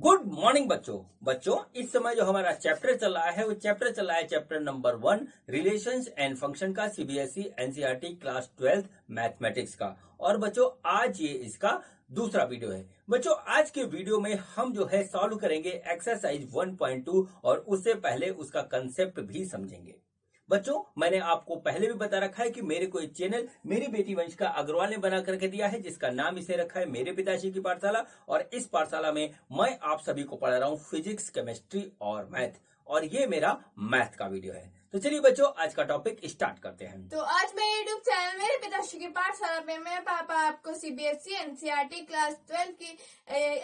Good morning बच्चों इस समय जो हमारा चैप्टर चल रहा है वो चैप्टर चल रहा है chapter number 1 relations and function का CBSE NCERT class 12th mathematics का। और बच्चों आज ये इसका दूसरा वीडियो है। बच्चों आज के वीडियो में हम जो है सॉल्व करेंगे एक्सरसाइज 1.2 और उससे पहले उसका कंसेप्ट भी समझेंगे। बच्चों मैंने आपको पहले भी बता रखा है कि मेरे को एक चैनल मेरी बेटी वंश का अग्रवाल ने बना करके दिया है जिसका नाम इसे रखा है मेरे पिताश्री की पाठशाला। और इस पाठशाला में मैं आप सभी को पढ़ा रहा हूँ फिजिक्स, केमिस्ट्री और मैथ, और ये मेरा मैथ का वीडियो है। तो चलिए बच्चों आज का टॉपिक स्टार्ट करते हैं। तो आज मेरे यूट्यूब चैनल मेरे पिताश्री की पाठशाला पे मैं पापा आपको सीबीएसई एनसीईआरटी क्लास 12 की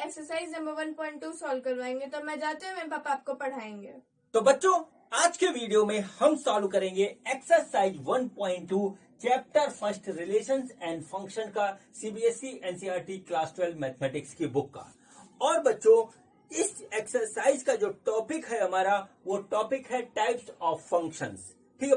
एक्सरसाइज नंबर 1.2 सॉल्व करवाएंगे। तो मैं जाते हुए मेरे पापा आपको पढ़ाएंगे। तो बच्चों आज के वीडियो में हम सॉल्व करेंगे exercise 1.2 chapter first relations and function का सीबीएसई एनसीईआरटी क्लास 12 मैथमेटिक्स की बुक का। और बच्चों इस एक्सरसाइज का जो टॉपिक है हमारा वो टॉपिक है टाइप्स ऑफ फंक्शंस। ठीक है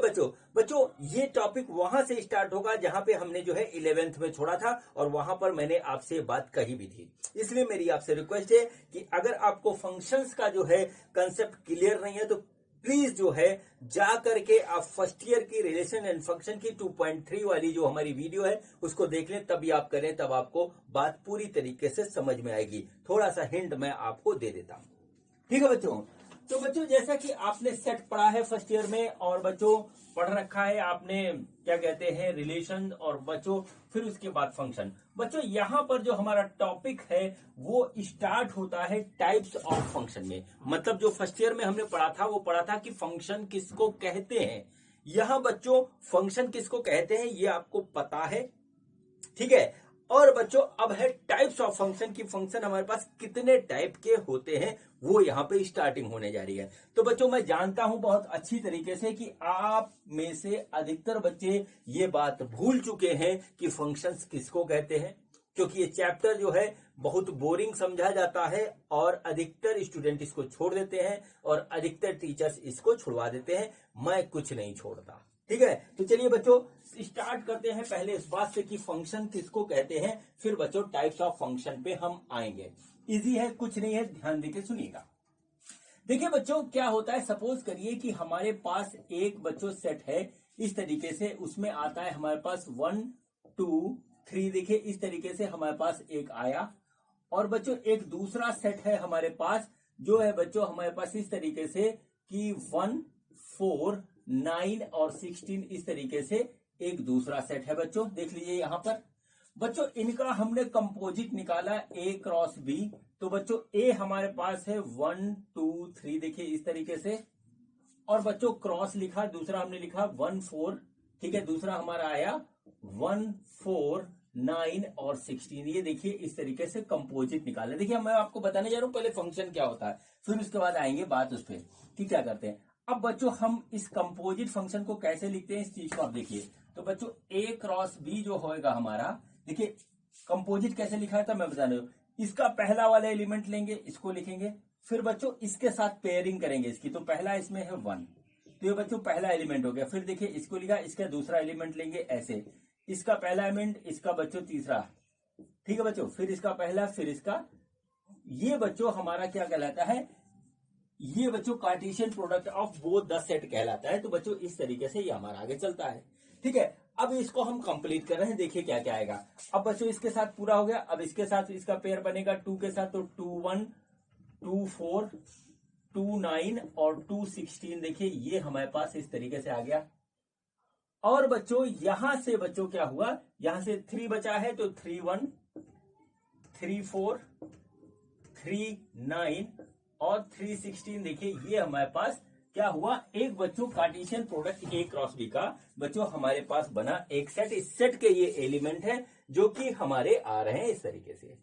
बच्चों ये टॉपिक वहां से स्टार्ट होगा जहां पे हमने जो है 11th में छोड़ा था और वहां पर मैंने आपसे बात कही भी थी। इसलिए मेरी आपसे रिक्वेस्ट है कि अगर आपको फंक्शंस का जो है कंसेप्ट क्लियर नहीं है तो प्लीज जो है जा करके आप फर्स्ट ईयर की रिलेशन एंड फंक्शन की 2.3 वाली जो हमारी वीडियो है उसको देख लें, तभी आप करें, तब आपको बात पूरी तरीके से समझ में आएगी। थोड़ा सा हिंट मैं आपको दे देता हूं। ठीक है बच्चों। तो बच्चों जैसा कि आपने सेट पढ़ा है फर्स्ट ईयर में और बच्चों पढ़ रखा है आपने क्या कहते हैं रिलेशन और बच्चों फिर उसके बाद फंक्शन। बच्चों यहाँ पर जो हमारा टॉपिक है वो स्टार्ट होता है टाइप्स ऑफ फंक्शन में। मतलब जो फर्स्ट ईयर में हमने पढ़ा था वो पढ़ा था कि फंक्शन किसको कहते हैं। यहाँ बच्चों फंक्शन किसको कहते हैं ये आपको पता है, ठीक है। और बच्चों अब है टाइप्स ऑफ फंक्शन की फंक्शन हमारे पास कितने टाइप के होते हैं वो यहाँ पे स्टार्टिंग होने जा रही है। तो बच्चों मैं जानता हूं बहुत अच्छी तरीके से कि आप में से अधिकतर बच्चे ये बात भूल चुके हैं कि फंक्शंस किसको कहते हैं, क्योंकि ये चैप्टर जो है बहुत बोरिंग समझा जाता है और अधिकतर स्टूडेंट इसको छोड़ देते हैं और अधिकतर टीचर्स इसको छुड़वा देते हैं। मैं कुछ नहीं छोड़ता, ठीक है। तो चलिए बच्चों स्टार्ट करते हैं पहले इस बात से कि फंक्शन किसको कहते हैं, फिर बच्चों टाइप्स ऑफ फंक्शन पे हम आएंगे। इजी है, कुछ नहीं है, ध्यान देके सुनिएगा। देखिए बच्चों क्या होता है, सपोज करिए कि हमारे पास एक बच्चों सेट है इस तरीके से, उसमें आता है हमारे पास 1 2 3। देखिए इस तरीके से हमारे पास एक आया। और बच्चों एक दूसरा सेट है हमारे पास जो है बच्चों हमारे पास इस तरीके से कि 1 4 9 और 16 इस तरीके से एक दूसरा सेट है। बच्चों देख लीजिए यहां पर बच्चों इनका हमने कंपोजिट निकाला A क्रॉस B। तो बच्चों A हमारे पास है 1 2 3 देखिए इस तरीके से, और बच्चों क्रॉस लिखा, दूसरा हमने लिखा 1 4, ठीक है। दूसरा हमारा आया 1 4 9 और 16, ये देखिए इस तरीके से कंपोजिट निकालना। देखिए मैं आपको बताने जा रहा हूं पहले फंक्शन क्या होता है, फिर उसके बाद आएंगे बात उस पर कि क्या करते हैं। अब बच्चों हम इस कंपोजिट फंक्शन को कैसे लिखते हैं इस चीज को आप देखिए। तो बच्चों A क्रॉस B जो होएगा हमारा, देखिए कंपोजिट कैसे लिखा था मैं बता रहा हूं। इसका पहला वाला एलिमेंट लेंगे, इसको लिखेंगे, फिर बच्चों इसके साथ पेयरिंग करेंगे इसकी। तो पहला इसमें है 1, तो ये बच्चों पहला एलिमेंट हो गया। फिर देखिए इसको लिखा, इसका दूसरा एलिमेंट लेंगे ऐसे, इसका पहला एलिमेंट, इसका बच्चों तीसरा, ठीक है बच्चों, फिर इसका पहला, फिर इसका, ये बच्चों हमारा क्या कहलाता है, ये बच्चों Cartesian product of both the set कहलाता है। तो बच्चों इस तरीके से ये हमारा आगे चलता है, ठीक है। अब इसको हम कंप्लीट कर रहे हैं, देखिए क्या क्या आएगा। अब बच्चों इसके साथ पूरा हो गया, अब इसके साथ इसका पेयर बनेगा 2 के साथ, तो 2 1 2 4 2 9 और 2 16 देखिए ये हमारे पास इस तरीके से आ गया। और बच्चों यहां से बच्चों क्या हुआ, यहां से 3 बचा है, तो 3 1 3 4 3 9 और 3 16 देखिए ये हमारे पास क्या हुआ, एक बच्चों Cartesian product A cross B का बच्चों हमारे पास बना एक सेट। इस सेट के ये एलिमेंट है जो कि हमारे आ रहे हैं इस तरीके से।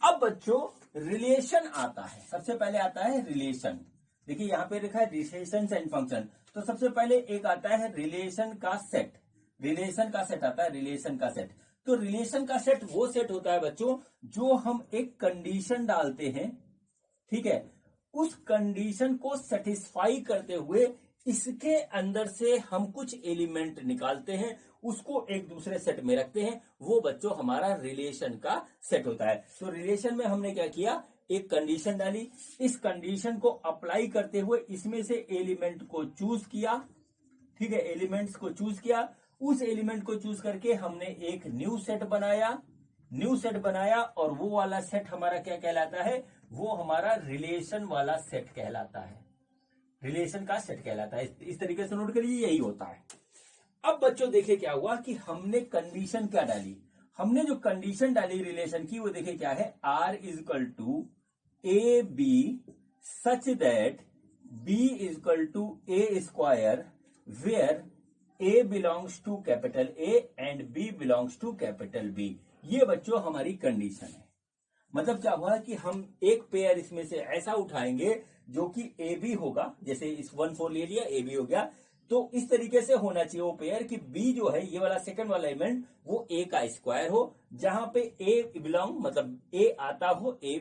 अब बच्चों रिलेशन आता है, सबसे पहले आता है रिलेशन। देखिए यहां पे लिखा है रिलेशन एंड फंक्शन। तो सबसे पहले एक आता है रिलेशन का सेट, रिलेशन का सेट आता है, रिलेशन का सेट। तो रिलेशन का सेट वो सेट होता है बच्चों जो हम एक कंडीशन डालते हैं, ठीक है, उस कंडीशन को सेटिस्फाई करते हुए इसके अंदर से हम कुछ एलिमेंट निकालते हैं, उसको एक दूसरे सेट में रखते हैं, वो बच्चों हमारा रिलेशन का सेट होता है। तो रिलेशन में हमने क्या किया, एक कंडीशन डाली, इस कंडीशन को अप्लाई करते हुए इसमें से एलिमेंट को चूज किया, ठीक है, एलिमेंट्स को चूज किया, उस एलिमेंट को चूज करके हमने एक न्यू सेट बनाया और वो वाला सेट हमारा क्या कहलाता है, वो हमारा रिलेशन वाला सेट कहलाता है, रिलेशन का सेट कहलाता है। इस तरीके से नोट करिए, यही होता है। अब बच्चों देखिए क्या हुआ कि हमने कंडीशन क्या डाली, हमने जो कंडीशन डाली रिलेशन की वो देखिए क्या है, R is equal to a b such that B is equal to a square where A belongs to capital A and B belongs to capital B। ये बच्चों हमारी कंडीशन है। मतलब क्या हुआ कि हम एक पेयर इसमें से ऐसा उठाएंगे जो कि ए बी होगा, जैसे इस 1 4 ले लिया, ए बी हो गया, तो इस तरीके से होना चाहिए वो पेयर कि बी जो है ये वाला सेकंड वाला एलिमेंट वो ए का स्क्वायर हो, जहां पे ए बिलोंग मतलब ए आता हो ए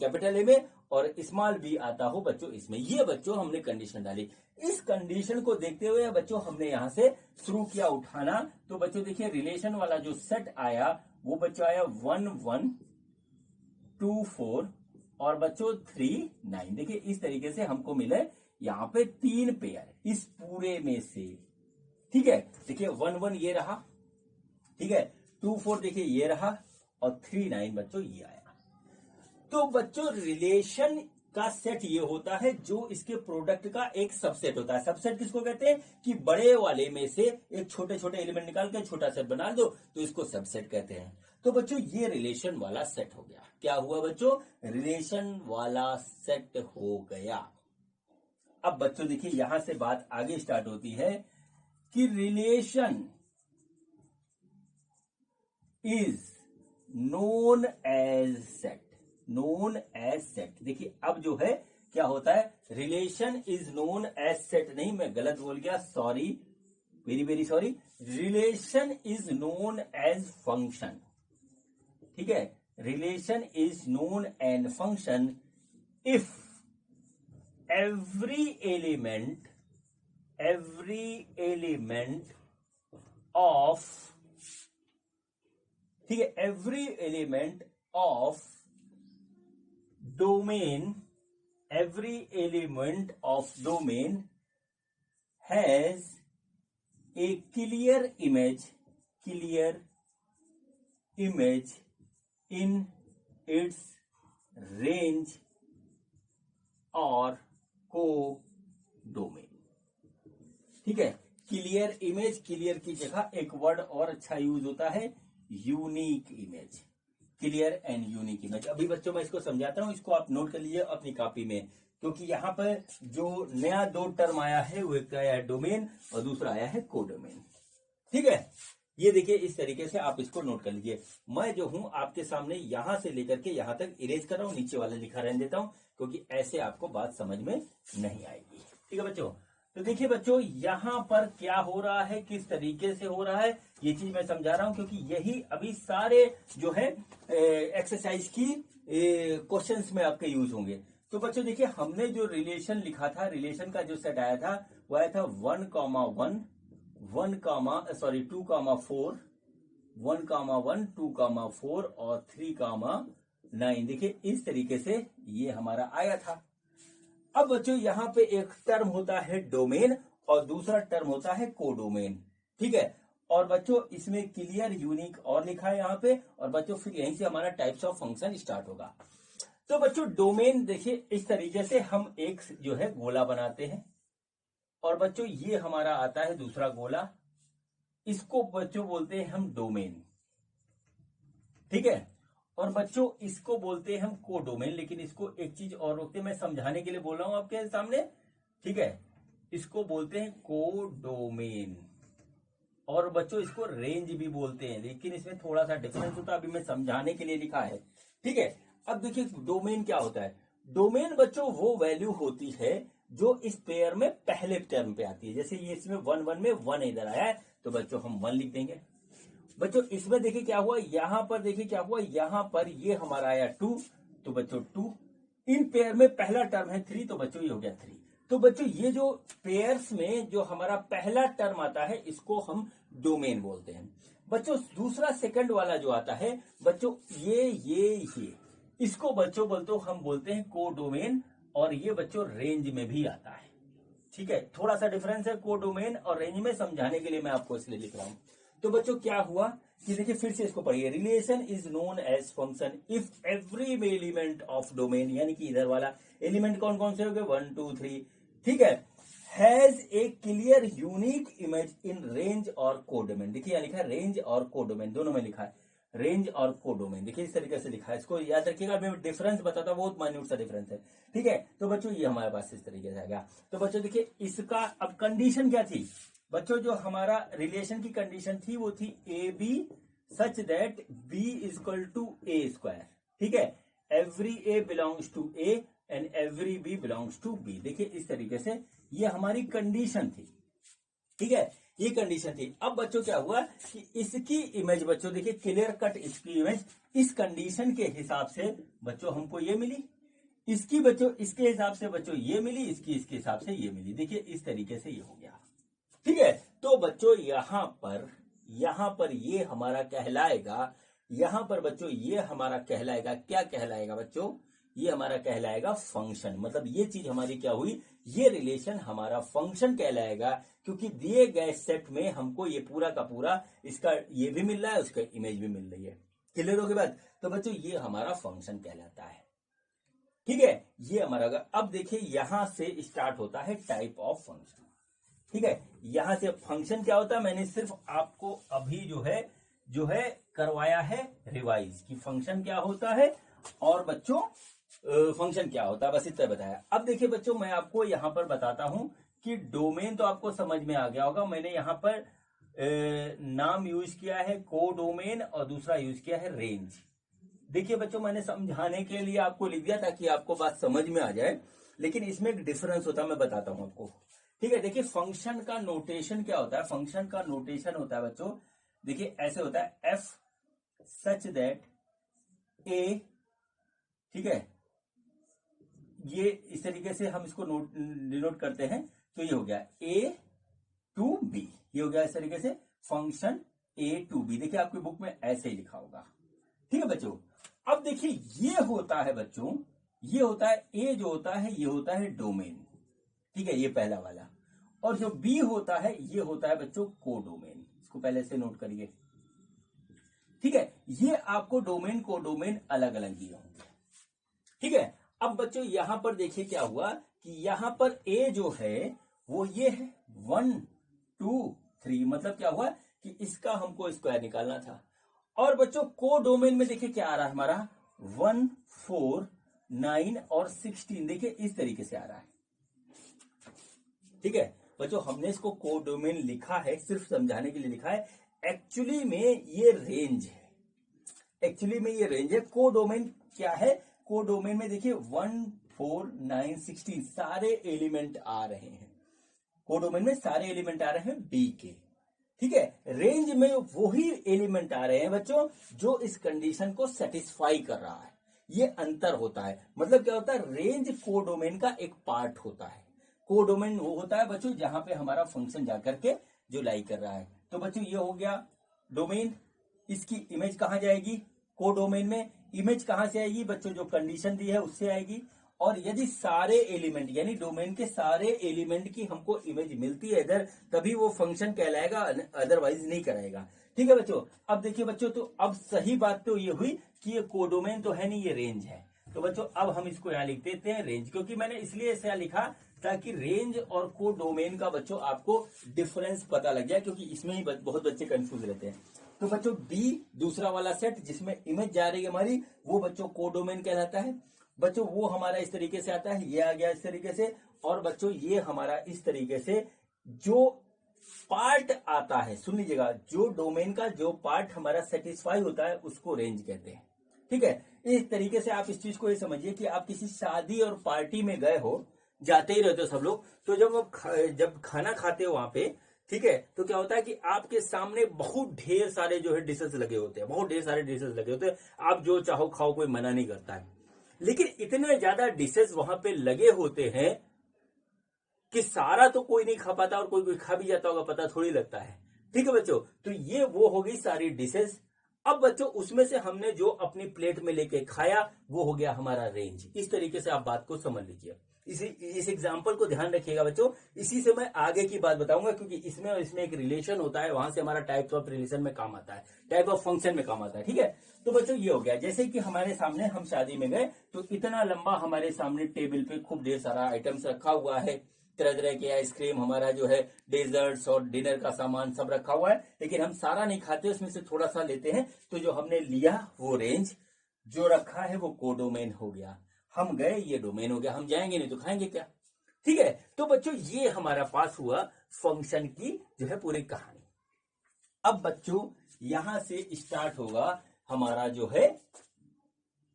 कैपिटल ए में और स्मॉल बी आता हो बच्चों इसमें। ये बच्चों हमने कंडीशन डाली। इस कंडीशन को देखते हुए बच्चों हमने यहां से शुरू किया उठाना। तो बच्चों देखिए रिलेशन वाला जो सेट आया वो बच्चों आया 1 1 2 4 और बच्चों 3 9। देखिए इस तरीके से हमको मिले यहां पे 3 पेयर इस पूरे में से, ठीक है। देखिए 1 1 ये रहा, ठीक है, 2 4 देखिए ये रहा और 3 9 बच्चों ये आया। तो बच्चों रिलेशन का सेट ये होता है जो इसके प्रोडक्ट का एक सबसेट होता है। सबसेट किसको कहते हैं कि बड़े वाले में से एक छोटे छोटे एलिमेंट निकाल के छोटा सेट बना दो तो इसको सबसेट कहते हैं। तो बच्चों ये रिलेशन वाला सेट हो गया। क्या हुआ बच्चों, रिलेशन वाला सेट हो गया। अब बच्चों देखिए यहां से बात आगे स्टार्ट होती है कि relation is known as set, known as set. देखिए अब जो है क्या होता है, relation is known as set नहीं, मैं गलत बोल गया, sorry, very very sorry. Relation is known as function, ठीक है, relation is known as function if every element of, ठीक है, every element of domain, every element of domain has a clear image in its range और को domain, ठीक है। Clear image, clear की जगह एक वर्ड और अच्छा यूज होता है unique image, clear and unique image. अभी बच्चों मैं इसको समझाता हूं, इसको आप नोट कर लीजिए अपनी कॉपी में, क्योंकि यहां पर जो नया 2 टर्म आया है वो एक आया है डोमेन और दूसरा आया है कोडोमेन, ठीक है। ये देखिए इस तरीके से आप इसको नोट कर लीजिए। मैं जो हूं आपके सामने यहां से लेकर के यहां तक इरेज कर रहा हूं, नीचे वाला लिखा रहने देता हूं क्योंकि ऐसे आपको बात समझ में नहीं आएगी, ठीक है बच्चों। तो देखिए बच्चों यहां पर क्या हो रहा है, किस तरीके से हो रहा है, ये चीज मैं समझा रहा हूं क्योंकि यही अभी सारे जो है एक्सरसाइज की क्वेश्चंस में आपके यूज होंगे। तो बच्चों देखिए हमने जो रिलेशन लिखा था, रिलेशन का जो सेट आया था वो आया था 1 1 2 4, 1 1 2 4 और 3 9। देखिए इस तरीके से ये हमारा आया था। अब बच्चों यहां पे एक टर्म होता है डोमेन और दूसरा टर्म होता है कोडोमेन, ठीक है। और बच्चों इसमें क्लियर यूनिक और लिखा है यहां पे, और बच्चों फिर यहीं से हमारा टाइप्स ऑफ फंक्शन स्टार्ट होगा। तो बच्चों डोमेन देखिए इस तरीके से हम एक जो है गोला बनाते हैं और बच्चों ये हमारा आता है दूसरा गोला, इसको बच्चों बोलते हैं हम डोमेन, ठीक है। और बच्चों इसको बोलते हैं हम कोडोमेन, लेकिन इसको एक चीज और रोकते हैं, मैं समझाने के लिए बोल रहा हूं आपके सामने, ठीक है। इसको बोलते हैं कोडोमेन और बच्चों इसको रेंज भी बोलते हैं, लेकिन इसमें थोड़ा सा डिफरेंस होता है, अभी मैं समझाने के लिए लिखा है, ठीक है। अब देखिए डोमेन क्या होता है। डोमेन बच्चों वो वैल्यू होती है जो इस पेयर में पहले टर्म पे आती है। जैसे ये इसमें 1 1 में 1 इधर आया है तो बच्चों हम 1 लिख देंगे। बच्चों इसमें देखिए क्या हुआ, यहां पर देखिए क्या हुआ, यहां पर ये हमारा आया 2 तो बच्चों 2, इन पेयर में पहला टर्म है 3 तो बच्चों ये हो गया 3। तो बच्चों ये जो पेयर्स में जो हमारा पहला टर्म आता है इसको हम डोमेन बोलते हैं। बच्चों दूसरा सेकंड वाला जो आता है बच्चों ये इसको बच्चों हम बोलते हैं कोडोमेन, और ये बच्चों रेंज में भी आता है। ठीक है, थोड़ा सा डिफरेंस है कोडोमेन और रेंज में, समझाने के लिए मैं आपको इसलिए लिख रहा हूं। तो बच्चों क्या हुआ कि देखिए फिर से इसको पढ़िए, relation is known as function if every element of domain, यानी कि इधर वाला एलिमेंट कौन कौन से हो गए 1 2 3, ठीक है, has a clear unique image in range और कोडोमेन। देखिए यहां लिखा है रेंज और कोडोमेन, दोनों में लिखा है रेंज और कोडोमेन। देखिए इस तरीके से लिखा है, इसको याद रखिएगा, मैं डिफरेंस बताता हूं, बहुत माइन्यूट सा डिफरेंस है। ठीक है, तो बच्चों ये हमारे पास इस तरीके से आ गया। तो बच्चों देखिए इसका अब कंडीशन क्या थी बच्चों, जो हमारा रिलेशन की कंडीशन थी वो थी a b such that b is equal to a square. ठीक है, every a belongs to a and every b belongs to b. देखिए इस तरीके से ये हमारी कंडीशन थी। ठीक है, ये कंडीशन थी। अब बच्चों क्या हुआ कि इसकी इमेज बच्चों देखिए क्लियर कट, इसकी इमेज इस कंडीशन के हिसाब से बच्चों हमको ये मिली, इसकी बच्चों इसके हिसाब से बच्चों ये मिली, इसकी इसके हिसाब से ये मिली। देखिए इस तरीके से ये हो गया। ठीक है, तो बच्चों यहां पर ये हमारा कहलाएगा, यहां पर बच्चों ये हमारा कहलाएगा, क्या कहलाएगा बच्चों, ये हमारा कहलाएगा फंक्शन। मतलब ये चीज हमारी क्या हुई, ये रिलेशन हमारा फंक्शन कहलाएगा, क्योंकि दिए गए सेट में हमको ये पूरा का पूरा इसका ये भी मिल रहा है, उसका इमेज भी मिल रही है। क्लियर हो गई बात? तो बच्चों ये हमारा फंक्शन कहलाता है। ठीक है, ये हमारा, अब देखिए यहां से स्टार्ट होता है टाइप ऑफ फंक्शन। ठीक है, यहां से फंक्शन क्या होता है, मैंने सिर्फ आपको अभी जो है करवाया है रिवाइज कि फंक्शन क्या होता है और बच्चों फंक्शन क्या होता है, बस इतना बताया। अब देखिए बच्चों मैं आपको यहां पर बताता हूं कि डोमेन तो आपको समझ में आ गया होगा, मैंने यहां पर नाम यूज किया है कोडोमेन और दूसरा यूज किया है रेंज। देखिए बच्चों मैंने समझाने के लिए आपको लिख दिया ताकि आपको बात समझ में आ जाए, लेकिन इसमें एक डिफरेंस होता है, मैं बताता हूं आपको। ठीक है, देखिए फंक्शन का नोटेशन क्या होता है, फंक्शन का नोटेशन होता है बच्चों, देखिए ऐसे होता है एफ सच दैट ए, ठीक है, ये इस तरीके से हम इसको डिनोट करते हैं। तो ये हो गया ए टू बी, ये हो गया इस तरीके से फंक्शन ए टू बी। देखिए आपकी बुक में ऐसे ही लिखा होगा। ठीक है बच्चों, अब देखिए ये होता है बच्चों, ये होता है ए जो होता है ये होता है डोमेन। ठीक है, ये पहला वाला, और जो बी होता है ये होता है बच्चों कोडोमेन। इसको पहले से नोट करिए। ठीक है, ये आपको डोमेन कोडोमेन अलग अलग दिए होंगे। ठीक है, अब बच्चों यहां पर देखिए क्या हुआ कि यहां पर ए जो है वो ये है 1 2 3, मतलब क्या हुआ कि इसका हमको स्क्वायर निकालना था। और बच्चों कोडोमेन में देखिए क्या आ रहा है हमारा 1 4 9 और 16, देखिए इस तरीके से आ रहा है। ठीक है बच्चों, हमने इसको कोडोमेन लिखा है सिर्फ समझाने के लिए लिखा है, एक्चुअली में ये रेंज है, एक्चुअली में ये रेंज है। कोडोमेन क्या है, कोडोमेन में देखिए 1 4 9 16 सारे एलिमेंट आ रहे हैं, कोडोमेन में सारे एलिमेंट आ रहे हैं बी के। ठीक है, रेंज में वही एलिमेंट आ रहे हैं बच्चों जो इस कंडीशन को सेटिस्फाई कर रहा है, ये अंतर होता है। मतलब क्या होता है, रेंज कोडोमेन का एक पार्ट होता है। कोडोमेन वो होता है बच्चों जहां पे हमारा फंक्शन जाकर के जो लाई कर रहा है। तो बच्चों ये हो गया डोमेन, इसकी इमेज कहां जाएगी, कोडोमेन में इमेज कहां से आएगी बच्चों, जो कंडीशन दी है उससे आएगी। और यदि सारे एलिमेंट यानी डोमेन के सारे एलिमेंट की हमको इमेज मिलती है इधर, तभी वो फंक्शन कहलाएगा, अदरवाइज नहीं कराएगा। ठीक है बच्चों, अब देखिए बच्चों, तो अब सही बात तो ये हुई कि ये कोडोमेन तो है नहीं, ये रेंज है। तो बच्चों अब हम इसको यहाँ लिख देते हैं रेंज, क्योंकि मैंने इसलिए ऐसा लिखा ताकि रेंज और कोडोमेन का बच्चों आपको डिफरेंस पता लग जाए, क्योंकि इसमें ही बहुत बच्चे कंफ्यूज रहते हैं। तो बच्चों बी दूसरा वाला सेट जिसमें इमेज जा रही है हमारी, वो बच्चों कोडोमेन कहलाता है। बच्चों वो हमारा इस तरीके से आता है, ये आ गया इस तरीके से। और बच्चों ये हमारा इस तरीके से जो पार्ट आता है, सुन लीजिएगा, जो डोमेन का जो पार्ट हमारा सेटिस्फाई होता है उसको रेंज कहते हैं। ठीक है, इस तरीके से आप इस चीज को ये समझिए कि आप किसी शादी और पार्टी में गए हो, जाते ही रहते हो सब लोग, तो जब खाना खाते हो वहां पे, ठीक है, तो क्या होता है कि आपके सामने बहुत ढेर सारे जो है डिशेस लगे होते हैं, बहुत ढेर सारे डिशेस लगे होते हैं, आप जो चाहो खाओ, कोई मना नहीं करता है। लेकिन इतने ज्यादा डिशेस वहां पे लगे होते हैं कि सारा तो कोई नहीं खा पाता, और कोई कोई खा भी जाता होगा, पता थोड़ी लगता है। ठीक है बच्चों, तो ये वो हो गई सारी डिशेस। अब बच्चों उसमें से हमने जो अपनी प्लेट में लेके खाया वो हो गया हमारा रेंज। इस तरीके से आप बात को समझ लीजिए। इस एग्जाम्पल को ध्यान रखिएगा बच्चों, इसी से मैं आगे की बात बताऊंगा, क्योंकि इसमें और इसमें एक रिलेशन होता है, वहां से हमारा टाइप्स ऑफ रिलेशन में काम आता है, टाइप ऑफ फंक्शन में काम आता है। ठीक है, तो बच्चों ये हो गया। जैसे कि हमारे सामने हम शादी में गए तो इतना लंबा हमारे सामने टेबल पे खूब ढेर सारा आइटम्स रखा हुआ है, तरह तरह के आइसक्रीम, हमारा जो है डेजर्ट्स और डिनर का सामान सब रखा हुआ है, लेकिन हम सारा नहीं खाते, उसमें से थोड़ा सा लेते हैं। तो जो हमने लिया वो रेंज, जो रखा है वो कोडोमेन हो गया। हम गए, ये डोमेन हो गया। हम जाएंगे नहीं तो खाएंगे क्या? ठीक है, तो बच्चों ये हमारा पास हुआ फंक्शन की जो है पूरी कहानी। अब बच्चों यहां से स्टार्ट होगा हमारा जो है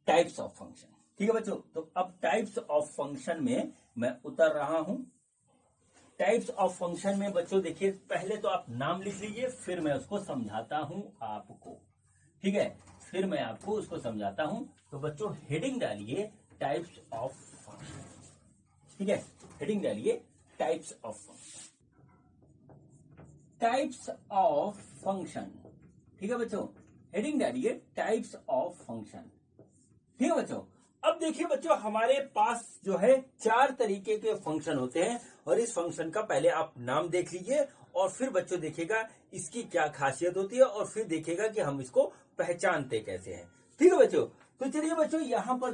टाइप्स ऑफ फंक्शन। ठीक है बच्चों, तो अब टाइप्स ऑफ फंक्शन में मैं उतर रहा हूं। टाइप्स ऑफ फंक्शन में बच्चों देखिए, पहले तो आप नाम लिख लीजिए, फिर मैं उसको समझाता हूं आपको। ठीक है, फिर मैं आपको उसको समझाता हूं। तो बच्चों हेडिंग डालिए टाइप्स ऑफ फंक्शन। ठीक है, हेडिंग डालिए types of function, types of function. ठीक है बच्चों, हेडिंग डालिए टाइप्स ऑफ फंक्शन। ठीक है बच्चों, अब देखिए बच्चों हमारे पास जो है 4 तरीके के फंक्शन होते हैं, और इस फंक्शन का पहले आप नाम देख लीजिए, और फिर बच्चों देखिएगा इसकी क्या खासियत होती है, और फिर देखिएगा कि हम इसको पहचानते कैसे हैं। ठीक है बच्चों, तो चलिए बच्चों यहां पर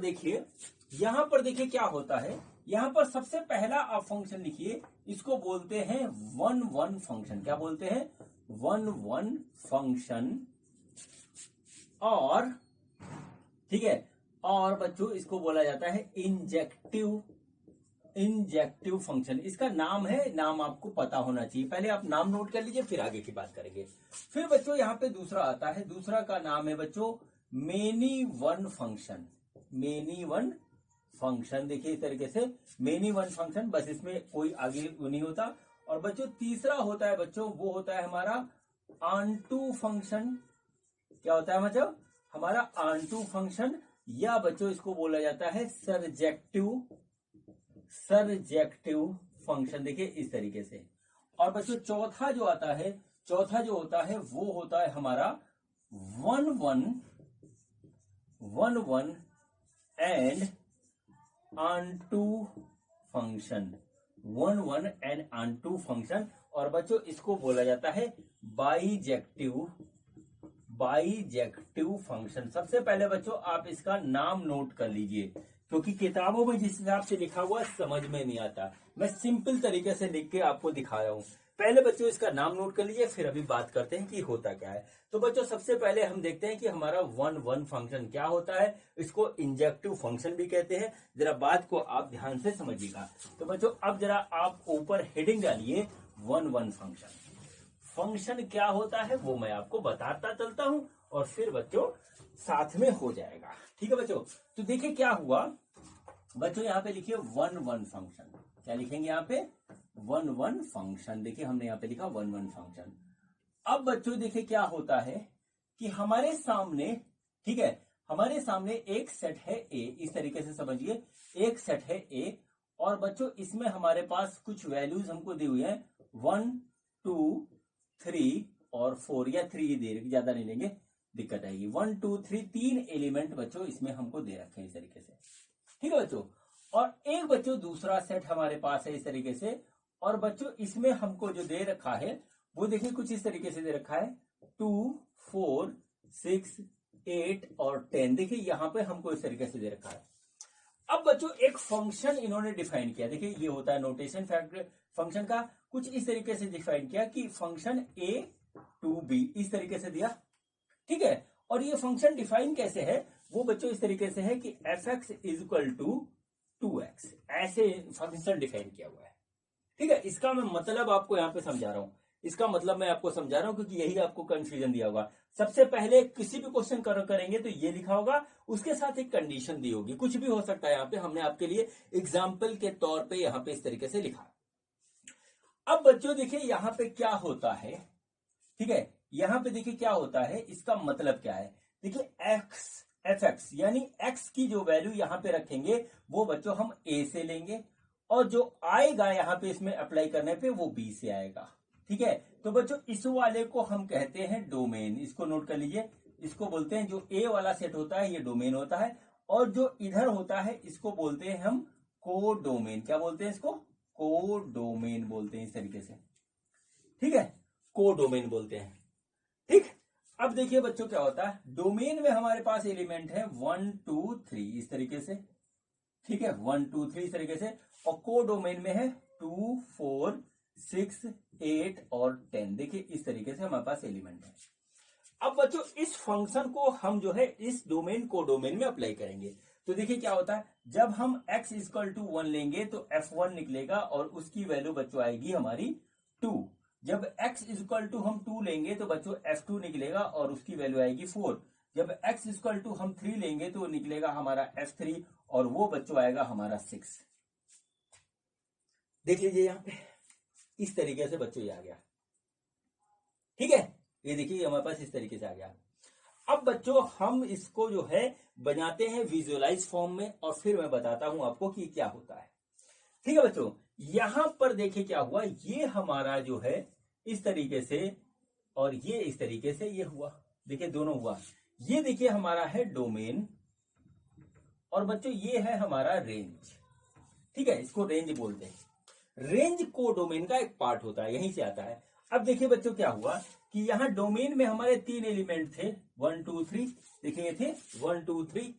देखिए, क्या होता है। यहां पर सबसे पहला आप फंक्शन लिखिए, इसको बोलते हैं वन वन फंक्शन। क्या बोलते हैं? One one function. और ठीक है, और बच्चों इसको बोला जाता है इंजेक्टिव फंक्शन। इसका नाम है, नाम आपको पता होना चाहिए, पहले आप नाम नोट कर लीजिए, फिर आगे की बात करेंगे। फिर बच्चों यहाँ पे दूसरा आता है, दूसरा का नाम है बच्चों many one function. Many one function, देखिए इस तरीके से मेनी वन फंक्शन, बस इसमें कोई आगे नहीं होता। और बच्चों तीसरा होता है बच्चों, वो होता है हमारा ऑनटू फंक्शन। क्या होता है बच्चों? हमारा ऑनटू फंक्शन, या बच्चों इसको बोला जाता है सरजेक्टिव फंक्शन। देखिए इस तरीके से। और बच्चों चौथा जो होता है वो होता है हमारा one one and onto function. One one and onto function. और बच्चों इसको बोला जाता है बाईजेक्टिव फंक्शन। सबसे पहले बच्चों आप इसका नाम नोट कर लीजिए, क्योंकि किताबों में जिस हिसाब से लिखा हुआ समझ में नहीं आता, मैं सिंपल तरीके से लिख के आपको दिखा रहा हूं। पहले बच्चों इसका नाम नोट कर लीजिए, फिर अभी बात करते हैं कि होता क्या है। तो बच्चों सबसे पहले हम देखते हैं कि हमारा वन वन फंक्शन क्या होता है। इसको इंजेक्टिव फंक्शन भी कहते हैं। जरा बात को आप ध्यान से समझिएगा। तो बच्चों अब जरा आप ऊपर हेडिंग डालिए वन वन फंक्शन। फंक्शन क्या होता है वो मैं आपको बताता चलता हूं, और फिर बच्चों साथ में हो जाएगा। ठीक है बच्चों, तो देखिए क्या हुआ बच्चों, यहाँ पे लिखिए वन वन फंक्शन। क्या लिखेंगे यहाँ पे? One one function. देखिए हमने यहाँ पे लिखा वन वन फंक्शन। अब बच्चों देखिए क्या होता है कि हमारे सामने, ठीक है, हमारे सामने एक सेट है ए, इस तरीके से समझिए, एक सेट है ए, और बच्चों इसमें हमारे पास कुछ वैल्यूज हमको दी हुई है 1 2 3 और 4, या 3 दे रखे, ज्यादा नहीं लेंगे, दिक्कत आएगी। 1 2 3 3 एलिमेंट बच्चों इसमें हमको दे रखे हैं इस तरीके से। ठीक है बच्चों, और एक बच्चों दूसरा सेट हमारे पास है इस तरीके से, और बच्चों इसमें हमको जो दे रखा है वो देखिए कुछ इस तरीके से दे रखा है 2 4 6 8 और 10। देखिए यहां पे हमको इस तरीके से दे रखा है। अब बच्चों एक फंक्शन इन्होंने डिफाइन किया, देखिए ये होता है नोटेशन फैक्टर फंक्शन का, कुछ इस तरीके से डिफाइन किया कि फंक्शन a to b, इस तरीके से दिया। ठीक है, और ये फंक्शन डिफाइन कैसे है वो बच्चों इस तरीके से है कि f(x) is equal to 2x, ऐसे फंक्शन डिफाइन किया हुआ है। ठीक है, इसका मैं मतलब आपको यहां पे समझा रहा हूं, इसका मतलब मैं आपको समझा रहा हूं, क्योंकि यही आपको कंफ्यूजन दिया होगा। सबसे पहले किसी भी क्वेश्चन करेंगे तो ये लिखा होगा, उसके साथ एक कंडीशन दी होगी, कुछ भी हो सकता है। यहाँ पे हमने आपके लिए एग्जाम्पल के तौर पे यहाँ पे इस तरीके से लिखा। अब बच्चों देखिए यहाँ पे क्या होता है, ठीक है, यहाँ पे देखिए क्या होता है, इसका मतलब क्या है। देखिए f(x) यानी x की जो वैल्यू यहाँ पे रखेंगे वो बच्चों हम a से लेंगे, और जो आएगा यहाँ पे इसमें अप्लाई करने पे वो b से आएगा। ठीक है, तो बच्चों इस वाले को हम कहते हैं डोमेन, इसको नोट कर लीजिए, इसको बोलते हैं, जो ए वाला सेट होता है ये डोमेन होता है, और जो इधर होता है इसको बोलते हैं हम को डोमेन। क्या बोलते हैं इसको? को डोमेन बोलते हैं इस तरीके से, ठीक है, को डोमेन बोलते हैं। ठीक, अब देखिए बच्चों क्या होता है, डोमेन में हमारे पास एलिमेंट है 1 2 3 इस तरीके से, ठीक है, 1 2 3 इस तरीके से, और को डोमेन में है 2 4 6 8 और 10। देखिए इस तरीके से हमारे पास एलिमेंट है। अब बच्चों इस फंक्शन को हम जो है इस डोमेन को डोमेन में अप्लाई करेंगे। तो देखिए क्या होता है, जब हम x इक्वल टू 1 लेंगे तो f1 निकलेगा और उसकी वैल्यू बच्चों आएगी हमारी 2। जब x इक्वल टू हम 2 लेंगे तो बच्चों f2 निकलेगा और उसकी वैल्यू आएगी 4। जब x इक्वल टू हम 3 लेंगे तो निकलेगा हमारा f3 और वो बच्चों आएगा हमारा 6। देख लीजिए यहां पे इस तरीके से बच्चों ये आ गया, ठीक है, ये देखिए हमारे पास इस तरीके से आ गया। अब बच्चों हम इसको जो है बनाते हैं विजुअलाइज फॉर्म में, और फिर मैं बताता हूं आपको कि क्या होता है। ठीक है बच्चों, यहां पर देखिए क्या हुआ, ये हमारा जो है इस तरीके से और ये इस तरीके से ये हुआ, देखिए दोनों हुआ। ये देखिए हमारा है डोमेन और बच्चों ये है हमारा रेंज, ठीक है, इसको रेंज बोलते हैं। रेंज को डोमेन का एक पार्ट होता है, यहीं से आता है। अब देखिए बच्चों क्या हुआ कि यहां डोमेन में हमारे 3 एलिमेंट थे 1 2 3, देखिए ये थे 1 2 3,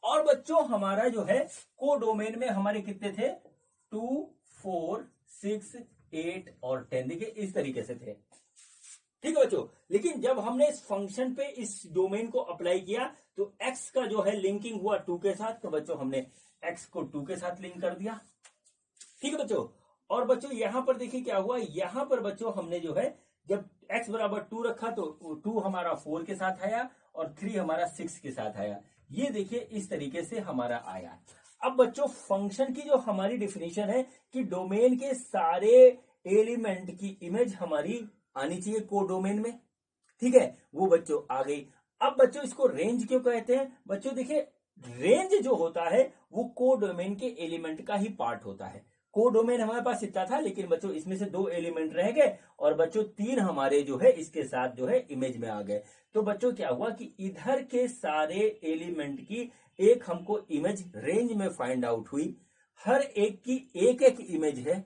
और बच्चों हमारा जो है को डोमेन में हमारे कितने थे 2 4 6 8 और 10, देखिए इस तरीके से थे, ठीक है बच्चों। लेकिन जब हमने इस फंक्शन पे इस डोमेन को अप्लाई किया तो x का जो है लिंकिंग हुआ 2 के साथ, तो बच्चों हमने x को 2 के साथ लिंक कर दिया, ठीक है बच्चों। और बच्चों यहां पर देखिए क्या हुआ, यहां पर बच्चों हमने जो है जब x बराबर 2 रखा तो 2 हमारा 4 के साथ आया और 3 हमारा 6 के साथ आया, ये देखिए इस तरीके से हमारा आया। अब बच्चों फंक्शन की जो हमारी डिफिनीशन है कि डोमेन के सारे एलिमेंट की इमेज हमारी आनी चाहिए को डोमेन में, ठीक है, वो बच्चों आ गई। अब बच्चों इसको रेंज क्यों कहते हैं बच्चों, देखिए रेंज जो होता है वो को डोमेन के एलिमेंट का ही पार्ट होता है। को डोमेन हमारे पास इतना था, लेकिन बच्चों इसमें से 2 एलिमेंट रह गए और बच्चों 3 हमारे जो है इसके साथ जो है इमेज में आ गए। तो बच्चों क्या हुआ कि इधर के सारे एलिमेंट की एक हमको इमेज रेंज में फाइंड आउट हुई। हर एक की एक एक इमेज है,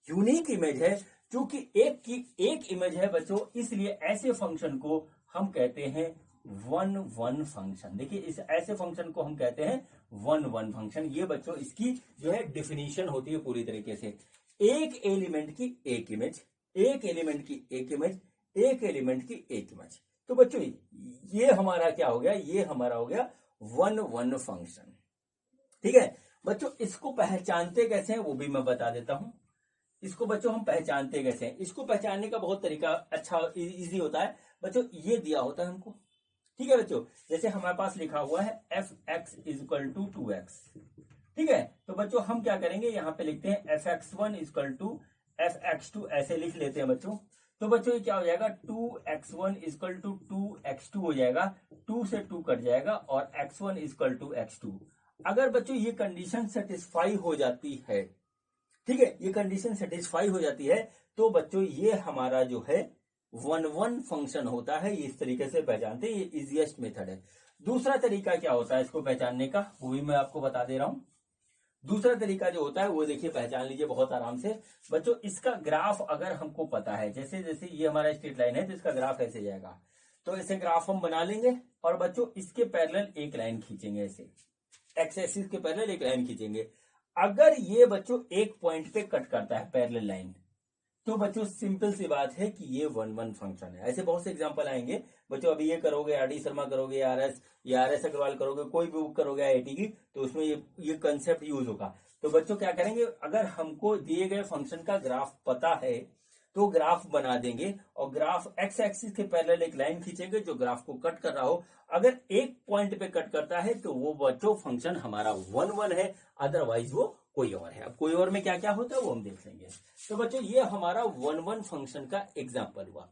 यूनिक इमेज है। चूंकि एक की एक इमेज है बच्चों, इसलिए ऐसे फंक्शन को हम कहते हैं 1 1 फंक्शन। देखिए इस ऐसे फंक्शन को हम कहते हैं 1 1 फंक्शन। ये बच्चों इसकी जो है डिफिनीशन होती है पूरी तरीके से, एक एलिमेंट की एक इमेज, एक एलिमेंट की एक इमेज, एक एलिमेंट की एक इमेज। तो बच्चों ये हमारा क्या हो गया, ये हमारा हो गया 1 1 फंक्शन, ठीक है बच्चों। इसको पहचानते कैसे हैं वो भी मैं बता देता हूं। इसको बच्चों हम पहचानते कैसे हैं, इसको पहचानने का बहुत तरीका अच्छा इजी होता है बच्चों। ये दिया होता है हमको, ठीक है बच्चों, जैसे हमारे पास लिखा हुआ है f(x) इक्वल टू 2x, ठीक है। तो बच्चों हम क्या करेंगे, यहां पे लिखते हैं f(x1) इक्वल टू f(x2), ऐसे लिख लेते हैं बच्चों। तो बच्चों ये क्या हो जाएगा 2x1 इक्वल टू 2x2 हो जाएगा, 2 से 2 कट जाएगा और x1 इक्वल टू x2। अगर बच्चों ये कंडीशन सेटिस्फाई हो जाती है, ठीक है, ये कंडीशन सेटिस्फाई हो जाती है, तो बच्चों ये हमारा जो है 1 1 फंक्शन होता है। ये इस तरीके से पहचानते हैं, ये इजीएस्ट मेथड है। दूसरा तरीका क्या होता है इसको पहचानने का, वो भी मैं आपको बता दे रहा हूं। दूसरा तरीका जो होता है वो देखिए पहचान लीजिए बहुत आराम से बच्चों। इसका ग्राफ अगर हमको पता है, जैसे जैसे ये हमारा स्ट्रेट लाइन है तो इसका ग्राफ ऐसे जाएगा, तो ऐसे ग्राफ हम बना लेंगे और बच्चों इसके पैरेलल एक लाइन खींचेंगे, ऐसे एक्स एक्सिस के पैरेलल एक लाइन खींचेंगे। अगर ये बच्चों एक पॉइंट पे कट करता है पैरेलल लाइन, तो बच्चों सिंपल सी बात है कि ये 1 1 फंक्शन है। ऐसे बहुत से एग्जांपल आएंगे बच्चों, अभी ये करोगे आरडी शर्मा करोगे, आरएस अग्रवाल करोगे, कोई भी बुक करोगे आईआईटी की, तो उसमें ये कंसेप्ट यूज होगा। तो बच्चों क्या करेंगे, अगर हमको दिए गए फंक्शन का ग्राफ पता है तो ग्राफ बना देंगे और ग्राफ एक्स एक्सिस के पैरेलल एक लाइन खींचेंगे जो ग्राफ को कट कर रहा हो। अगर एक पॉइंट पे कट करता है तो वो बच्चों फंक्शन हमारा 1 1 है, अदरवाइज वो कोई और है। अब कोई और में क्या क्या होता है वो हम देख लेंगे। तो बच्चों ये हमारा 1 1 फंक्शन का एग्जाम्पल हुआ।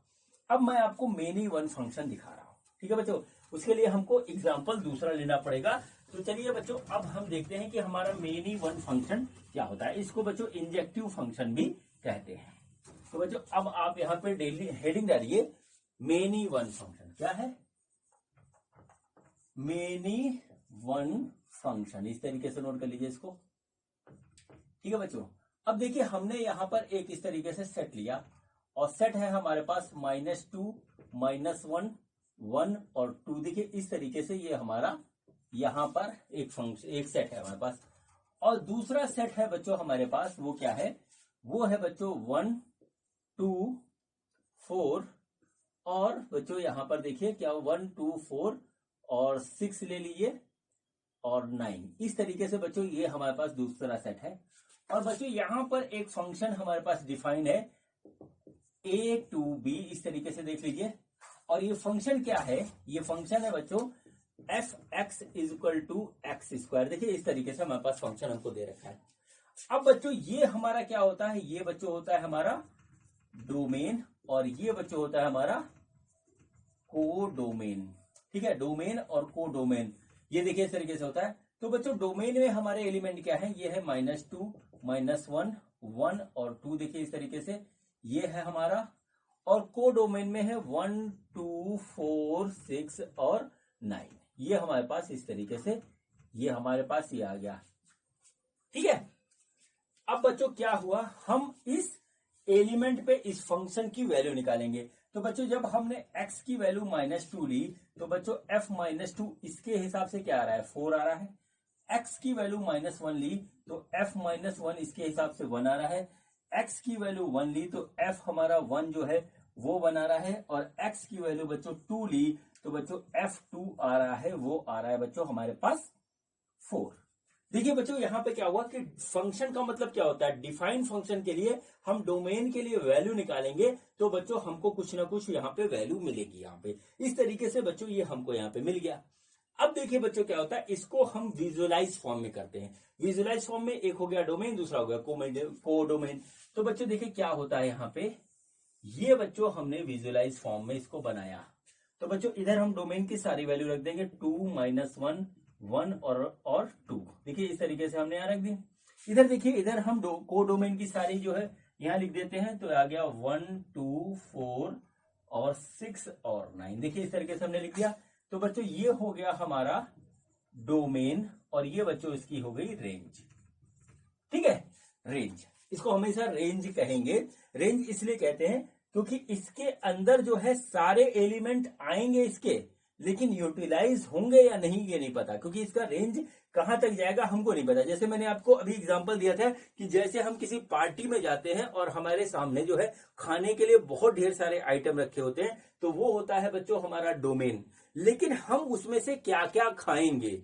अब मैं आपको मेनी 1 फंक्शन दिखा रहा हूं, ठीक है बच्चों। उसके लिए हमको एग्जाम्पल दूसरा लेना पड़ेगा। तो चलिए बच्चों अब हम देखते हैं कि हमारा मेनी 1 फंक्शन क्या होता है। इसको बच्चों इंजेक्टिव फंक्शन भी कहते हैं। तो बच्चों अब आप यहाँ पे डेली हेडिंग डालिए, मेनी 1 फंक्शन क्या है, मेनी वन फंक्शन, इस तरीके से नोट कर लीजिए इसको। ठीक है बच्चों, अब देखिए हमने यहां पर एक इस तरीके से सेट लिया और सेट है हमारे पास -2, -1, 1 और 2। देखिए इस तरीके से ये हमारा यहां पर एक फंक्शन, एक सेट है हमारे पास। और दूसरा सेट है बच्चों हमारे पास, वो क्या है, वो है बच्चों 1, 2, 4 और बच्चों यहां पर देखिए क्या 1, 2, 4 और 6 ले लीजिए और 9। इस तरीके से बच्चों ये हमारे पास दूसरा सेट है। और बच्चों यहां पर एक फंक्शन हमारे पास डिफाइंड है a to b, इस तरीके से देख लीजिए। और ये फंक्शन क्या है, ये फंक्शन है बच्चों f(x = x²। देखिए इस तरीके से हमारे पास फंक्शन हमको दे रखा है। अब बच्चों ये हमारा क्या होता है, ये बच्चों होता है हमारा डोमेन और ये बच्चों होता है हमारा कोडोमेन। ठीक है, डोमेन और कोडोमेन, ये देखिए इस तरीके से होता है। तो बच्चों डोमेन में हमारे एलिमेंट क्या है, ये है -2, -1, 1 और 2। देखिए इस तरीके से ये है हमारा। और कोडोमेन में है 1, 2, 4, 6 और 9। ये हमारे पास इस तरीके से ये हमारे पास ये आ गया। ठीक है, अब बच्चों क्या हुआ, हम इस एलिमेंट पे इस फंक्शन की वैल्यू निकालेंगे। तो बच्चों जब हमने x की वैल्यू -2 ली तो बच्चों f -2 इसके हिसाब से क्या आ रहा है, 4 आ रहा है। x की वैल्यू -1 ली तो f -1 इसके हिसाब से 1 आ रहा है। x की वैल्यू 1 ली तो f हमारा 1 जो है वो बना रहा है। और x की वैल्यू बच्चों 2 ली तो बच्चों f2 आ रहा है, वो आ रहा है बच्चों हमारे पास 4। देखिए बच्चों यहां पे क्या हुआ कि फंक्शन का मतलब क्या होता है, डिफाइन फंक्शन के लिए हम डोमेन के लिए वैल्यू निकालेंगे तो बच्चों हमको कुछ ना कुछ यहाँ पे वैल्यू मिलेगी। यहाँ पे इस तरीके से बच्चों ये हमको यहाँ पे मिल गया। अब देखिए बच्चों क्या होता है, इसको हम विजुअलाइज फॉर्म में करते हैं। विजुअलाइज फॉर्म में एक हो गया डोमेन, दूसरा हो गया कोडोमेन। तो बच्चों देखिए क्या होता है यहाँ पे, ये बच्चों हमने विजुअलाइज फॉर्म में इसको बनाया। तो बच्चों इधर हम डोमेन की सारी वैल्यू रख देंगे, 2, -1, 1 और 2। देखिए इस तरीके से हमने यहां रख दी। इधर देखिए इधर हम कोडोमेन की सारी जो है यहां लिख देते हैं। तो आ गया 1, 2, 4 और 6 और 9। देखिए इस तरीके से हमने लिख दिया। तो बच्चों ये हो गया हमारा डोमेन और ये बच्चों इसकी हो गई रेंज। ठीक है, रेंज, इसको हमेशा रेंज कहेंगे। रेंज इसलिए कहते हैं क्योंकि इसके अंदर जो है सारे एलिमेंट आएंगे इसके, लेकिन यूटिलाइज होंगे या नहीं ये नहीं पता, क्योंकि इसका रेंज कहां तक जाएगा हमको नहीं पता। जैसे मैंने आपको अभी एग्जांपल दिया था कि जैसे हम किसी पार्टी में जाते हैं और हमारे सामने जो है खाने के लिए बहुत ढेर सारे आइटम रखे होते हैं, तो वो होता है बच्चों हमारा डोमेन। लेकिन हम उसमें से क्या क्या खाएंगे,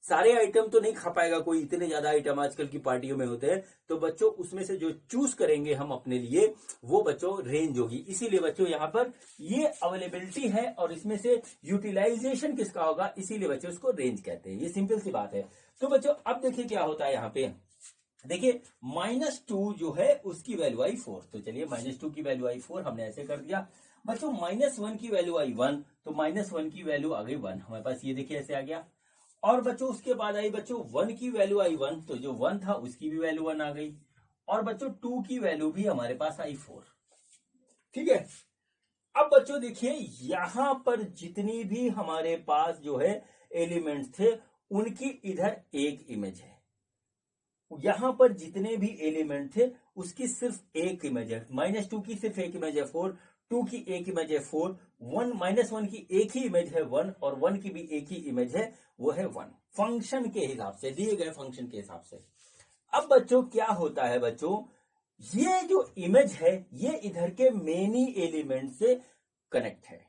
सारे आइटम तो नहीं खा पाएगा कोई, इतने ज्यादा आइटम आजकल की पार्टियों में होते हैं। तो बच्चों उसमें से जो चूज करेंगे हम अपने लिए वो बच्चों रेंज होगी। इसीलिए बच्चों यहाँ पर ये अवेलेबिलिटी है और इसमें से यूटिलाइजेशन किसका होगा, इसीलिए बच्चों इसको रेंज कहते हैं। ये सिंपल सी बात है। तो बच्चों अब देखिए क्या होता है यहाँ पे, देखिए -2 जो है उसकी वैल्यू आई 4। तो चलिए -2 की वैल्यू आई 4 हमने ऐसे कर दिया। बच्चों -1 की वैल्यू आई 1, तो -1 की वैल्यू आ गई 1 हमारे पास, ये देखिए ऐसे आ गया। और बच्चों उसके बाद आई बच्चों 1 की वैल्यू आई 1, तो जो 1 था उसकी भी वैल्यू 1 आ गई। और बच्चों 2 की वैल्यू भी हमारे पास आई 4। ठीक है, अब बच्चों देखिए यहां पर जितनी भी हमारे पास जो है एलिमेंट्स थे उनकी इधर एक इमेज है। यहां पर जितने भी एलिमेंट थे उसकी सिर्फ एक इमेज है। -2 की सिर्फ एक इमेज है 4, 2 की एक इमेज है 4, -1 की एक ही इमेज है 1 और 1 की भी एक ही इमेज है, वो है 1। फंक्शन के हिसाब से, दिए गए फंक्शन के हिसाब से। अब बच्चों क्या होता है बच्चों, ये जो इमेज है ये इधर के मेनी एलिमेंट से कनेक्ट है।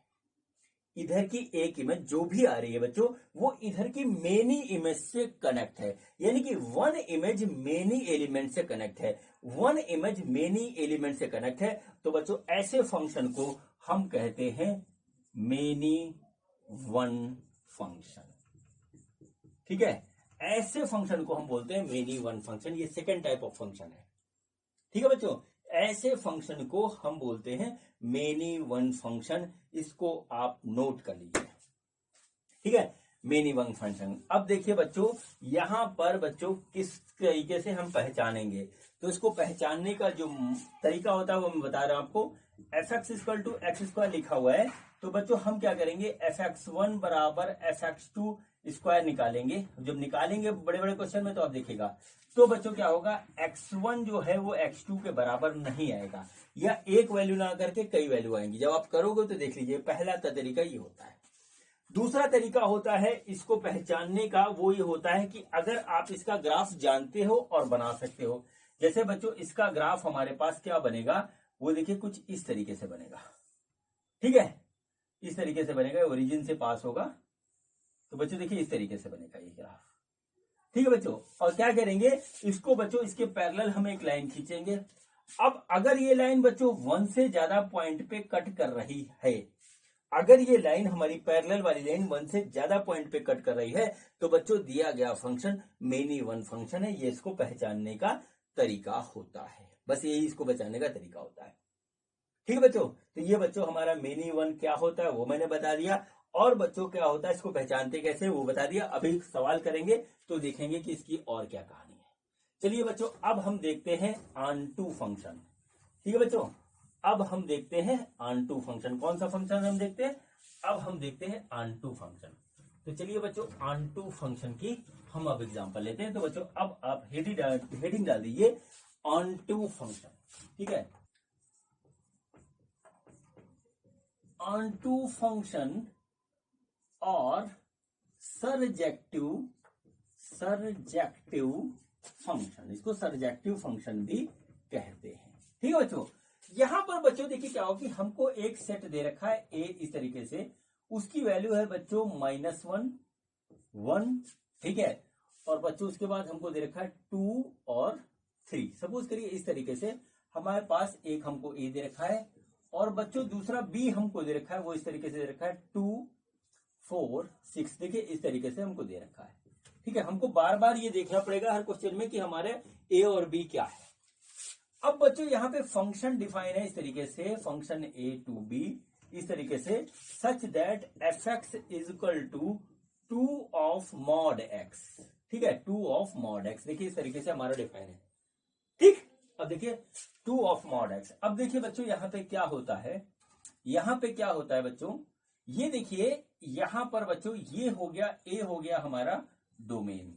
इधर की एक इमेज जो भी आ रही है बच्चों वो इधर की मेनी इमेज से कनेक्ट है। यानी कि 1 इमेज मेनी एलिमेंट से कनेक्ट है, 1 इमेज मेनी एलिमेंट से कनेक्ट है। तो बच्चों ऐसे फंक्शन को हम कहते हैं मेनी वन फंक्शन। ठीक है, ऐसे फंक्शन को हम बोलते हैं मेनी वन फंक्शन। ये सेकेंड टाइप ऑफ फंक्शन है। ठीक है बच्चों, ऐसे फंक्शन को हम बोलते हैं मेनी वन फंक्शन। इसको आप नोट कर लीजिए। ठीक है, मेनी वन फंक्शन। अब देखिए बच्चों, यहां पर बच्चों किस तरीके से हम पहचानेंगे, तो इसको पहचानने का जो तरीका होता है वो मैं बता रहा हूं आपको। F x equal to x square लिखा हुआ है, तो बच्चों हम क्या करेंगे, एफ एक्स वन बराबर एफ एक्स टू स्क्वायर निकालेंगे। जब निकालेंगे बड़े बड़े क्वेश्चन में तो आप देखिएगा, तो बच्चों क्या होगा, x1 जो है वो x2 के बराबर नहीं आएगा, या एक वैल्यू ना करके कई वैल्यू आएंगी। जब आप करोगे तो देख लीजिए, पहला तरीका ये होता है। दूसरा तरीका होता है इसको पहचानने का, वो ये होता है कि अगर आप इसका ग्राफ जानते हो और बना सकते हो। जैसे बच्चों इसका ग्राफ हमारे पास क्या बनेगा, वो देखिए कुछ इस तरीके से बनेगा, ठीक है, इस तरीके से बनेगा, ओरिजिन से पास होगा, तो बच्चों देखिए इस तरीके से बनेगा ये ग्राफ, ठीक है बच्चों। और क्या करेंगे, इसको बच्चों इसके पैरेलल हम एक लाइन खींचेंगे। अब अगर ये लाइन बच्चों 1 से ज्यादा पॉइंट पे कट कर रही है, अगर ये लाइन हमारी पैरेलल वाली लाइन 1 से ज्यादा पॉइंट पे कट कर रही है, तो बच्चों दिया गया फंक्शन मेनी वन फंक्शन है। ये इसको पहचानने का तरीका होता है, बस यही इसको पहचानने का तरीका होता है, ठीक है बच्चों। तो ये बच्चों हमारा मेनी वन क्या होता है वो मैंने बता दिया, और बच्चों क्या होता है इसको पहचानते कैसे वो बता दिया। अभी सवाल करेंगे तो देखेंगे कि इसकी और क्या कहानी है। चलिए बच्चों, अब हम देखते हैं ऑन टू फंक्शन, ठीक है बच्चों। अब हम देखते हैं ऑन टू फंक्शन। कौन सा फंक्शन हम देखते हैं, अब हम देखते हैं ऑन टू फंक्शन। तो चलिए बच्चों, ऑन टू फंक्शन की हम अब एग्जांपल लेते हैं। तो बच्चों अब आप हेडिंग डाल दीजिए ऑन टू फंक्शन, ठीक है। ऑन टू फंक्शन और सरजेक्टिव फंक्शन, इसको सरजेक्टिव फंक्शन भी कहते हैं, ठीक है बच्चों। यहां पर बच्चों देखिए क्या हो कि हमको एक सेट दे रखा है ए इस तरीके से, उसकी वैल्यू है बच्चों -1 1, ठीक है। और बच्चों उसके बाद हमको दे रखा है 2 और 3। सपोज करिए इस तरीके से हमारे पास एक हमको ए दे रखा है, और बच्चों दूसरा बी हमको दे रखा है, वो इस तरीके से दे रखा है 2 4 6। देखिए इस तरीके से हमको दे रखा है, ठीक है। हमको बार बार ये देखना पड़ेगा हर क्वेश्चन में कि हमारे ए और बी क्या है। अब बच्चों यहाँ पे फंक्शन डिफाइन है इस तरीके से, फंक्शन ए टू बी इस तरीके से, such that f x is equal to 2 of mod x, ठीक है, 2 ऑफ मॉड एक्स। देखिए इस तरीके से हमारा डिफाइन है, ठीक। अब देखिए 2 ऑफ मॉड एक्स। अब देखिए बच्चों यहाँ पे क्या होता है, यहाँ पे क्या होता है बच्चों, ये देखिए यहां पर बच्चों ये हो गया, ए हो गया हमारा डोमेन,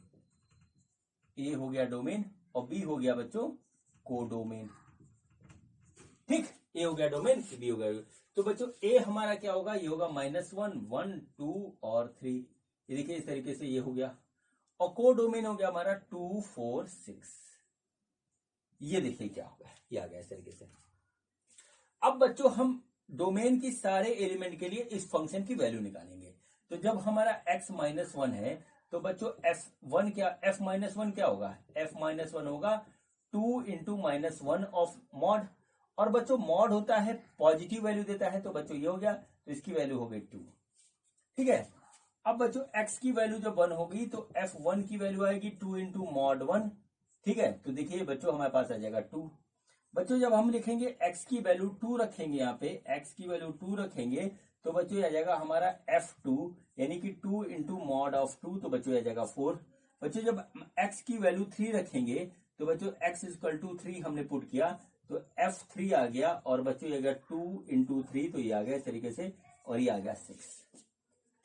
ए हो गया डोमेन, और बी हो गया बच्चों कोडोमेन, ठीक। ए हो गया डोमेन, बी हो गया, तो बच्चों ए हमारा क्या होगा, ये होगा -1 1 2 और 3। ये देखिए इस तरीके से ये हो गया, और कोडोमेन हो गया हमारा 2 4 6। ये देखिए क्या होगा, ये आ गया इस तरीके से। अब बच्चों हम डोमेन की सारे एलिमेंट के लिए इस फंक्शन की वैल्यू निकालेंगे। तो जब हमारा x -1 है, तो बच्चों f1 क्या, f -1 क्या होगा, f -1 होगा 2 इंटू -1 ऑफ मॉड, और बच्चों मॉड होता है पॉजिटिव वैल्यू देता है, तो बच्चों ये हो गया, तो इसकी वैल्यू हो गई 2, ठीक है। अब बच्चों x की वैल्यू जब 1 होगी तो f1 की वैल्यू आएगी 2 इंटू मॉड 1, ठीक है। तो देखिए बच्चों हमारे पास आ जाएगा 2। बच्चों जब हम लिखेंगे x की वैल्यू 2 रखेंगे, यहाँ पे x की वैल्यू 2 रखेंगे, तो बच्चों आ जाएगा हमारा f2, यानी कि 2 इंटू मॉड ऑफ 2, तो बच्चों आ जाएगा 4। बच्चों जब x की वैल्यू 3 रखेंगे, तो बच्चों x इक्वल टू 3 हमने पुट किया, तो f3 आ गया, और बच्चों ये आ गया 2 इंटू 3, तो ये आ गया इस तरीके से, और ये आ गया 6,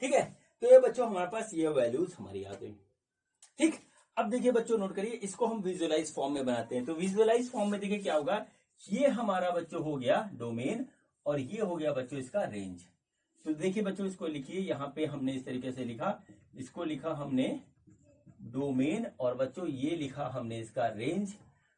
ठीक है। तो ये बच्चों हमारे पास ये वैल्यूज हमारी आ गई, ठीक। अब देखिए बच्चों नोट करिए, इसको हम विजुअलाइज फॉर्म में बनाते हैं। तो विजुअलाइज फॉर्म में देखिए क्या होगा, ये हमारा बच्चों हो गया डोमेन, और ये हो गया बच्चों इसका रेंज। तो देखिए बच्चों इसको लिखिए, यहाँ पे हमने इस तरीके से लिखा, इसको लिखा हमने डोमेन, और बच्चों ये लिखा हमने इसका रेंज।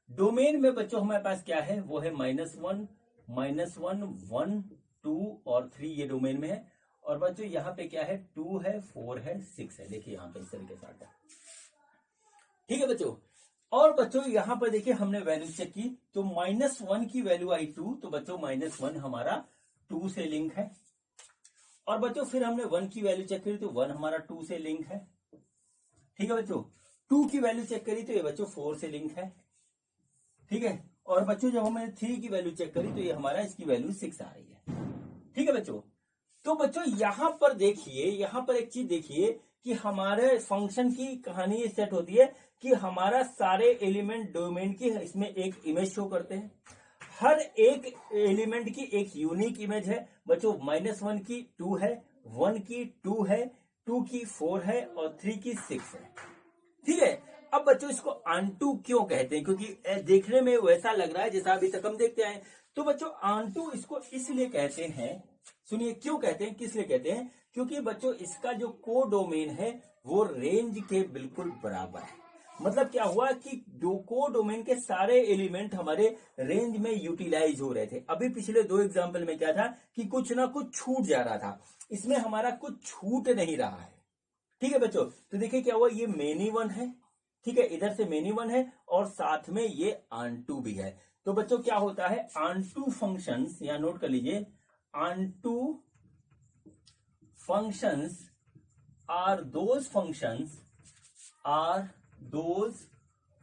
डोमेन में बच्चों हमारे पास क्या है, वो है -1 1 2 और 3, ये डोमेन में है। और बच्चों यहाँ पे क्या है, 2 है 4 है 6 है, देखिए यहाँ पे इस तरीके से आता है, ठीक है बच्चों। और बच्चों यहां पर देखिए हमने वैल्यू चेक की, तो -1 की वैल्यू आई 2, तो बच्चों -1 हमारा 2 से लिंक है। और बच्चों फिर हमने 1 की वैल्यू चेक करी, तो 1 हमारा 2 से लिंक है, ठीक है बच्चों। 2 की वैल्यू चेक करी, तो ये बच्चों 4 से लिंक है, ठीक है। और बच्चों जब हमने 3 की वैल्यू चेक करी, तो ये हमारा इसकी वैल्यू 6 आ रही है, ठीक है बच्चों। तो बच्चों यहां पर देखिए, यहां पर एक चीज देखिए कि हमारे फंक्शन की कहानी ये सेट होती है कि हमारा सारे एलिमेंट डोमेन की इसमें एक इमेज शो करते हैं। हर एक एलिमेंट की एक यूनिक इमेज है बच्चों। -1 की 2 है, 1 की 2 है, 2 की 4 है और 3 की 6 है। ठीक है। अब बच्चों इसको आंटू क्यों कहते हैं, क्योंकि देखने में वैसा लग रहा है जैसा अभी तक हम देखते आए। तो बच्चों आंटू इसको इसलिए कहते हैं, सुनिए क्यों कहते हैं, किस लिए कहते हैं, क्योंकि बच्चों इसका जो कोडोमेन है वो रेंज के बिल्कुल बराबर है। मतलब क्या हुआ कि दो कोडोमेन के सारे एलिमेंट हमारे रेंज में यूटिलाइज हो रहे थे। अभी पिछले 2 एग्जाम्पल में क्या था कि कुछ ना कुछ छूट जा रहा था, इसमें हमारा कुछ छूट नहीं रहा है। ठीक है बच्चों, तो देखिए क्या हुआ, ये मेनी वन है, ठीक है, इधर से मेनी वन है और साथ में ये आंटू भी है। तो बच्चों क्या होता है, आंटू फंक्शंस, यहां नोट कर लीजिए, onto functions are those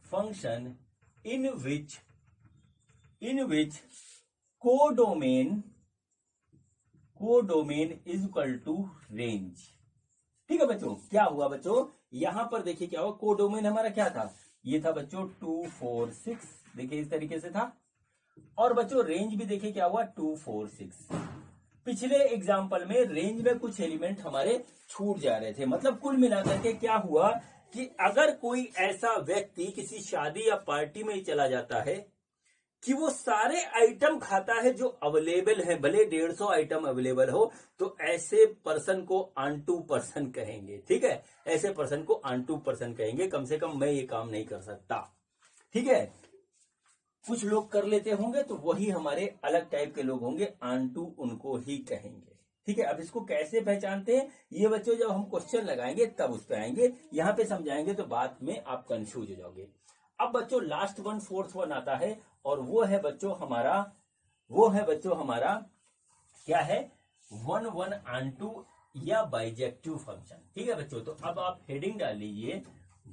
function in which codomain is equal to range. ठीक है बच्चों, क्या हुआ बच्चों, यहां पर देखिए क्या हुआ, कोडोमेन हमारा क्या था, ये था बच्चों 2 4 6, देखिए इस तरीके से था। और बच्चों रेंज भी देखिए क्या हुआ 2 4 6। पिछले एग्जाम्पल में रेंज में कुछ एलिमेंट हमारे छूट जा रहे थे। मतलब कुल मिलाकर के क्या हुआ कि अगर कोई ऐसा व्यक्ति किसी शादी या पार्टी में ही चला जाता है कि वो सारे आइटम खाता है जो अवेलेबल है, भले 150 आइटम अवेलेबल हो, तो ऐसे पर्सन को आंटू पर्सन कहेंगे। ठीक है, ऐसे पर्सन को आंटू पर्सन कहेंगे। कम से कम मैं ये काम नहीं कर सकता। ठीक है, कुछ लोग कर लेते होंगे तो वही हमारे अलग टाइप के लोग होंगे, आंटू उनको ही कहेंगे। ठीक है, अब इसको कैसे पहचानते हैं ये बच्चों जब हम क्वेश्चन लगाएंगे तब उस पर आएंगे, यहां पे समझाएंगे तो बाद में आप कंफ्यूज हो जाओगे। अब बच्चों लास्ट वन, 4th वन आता है और वो है बच्चों हमारा क्या है, 1 1 आंटू या बाइजेक्टिव फंक्शन। ठीक है बच्चों, तो अब आप हेडिंग डाल लीजिए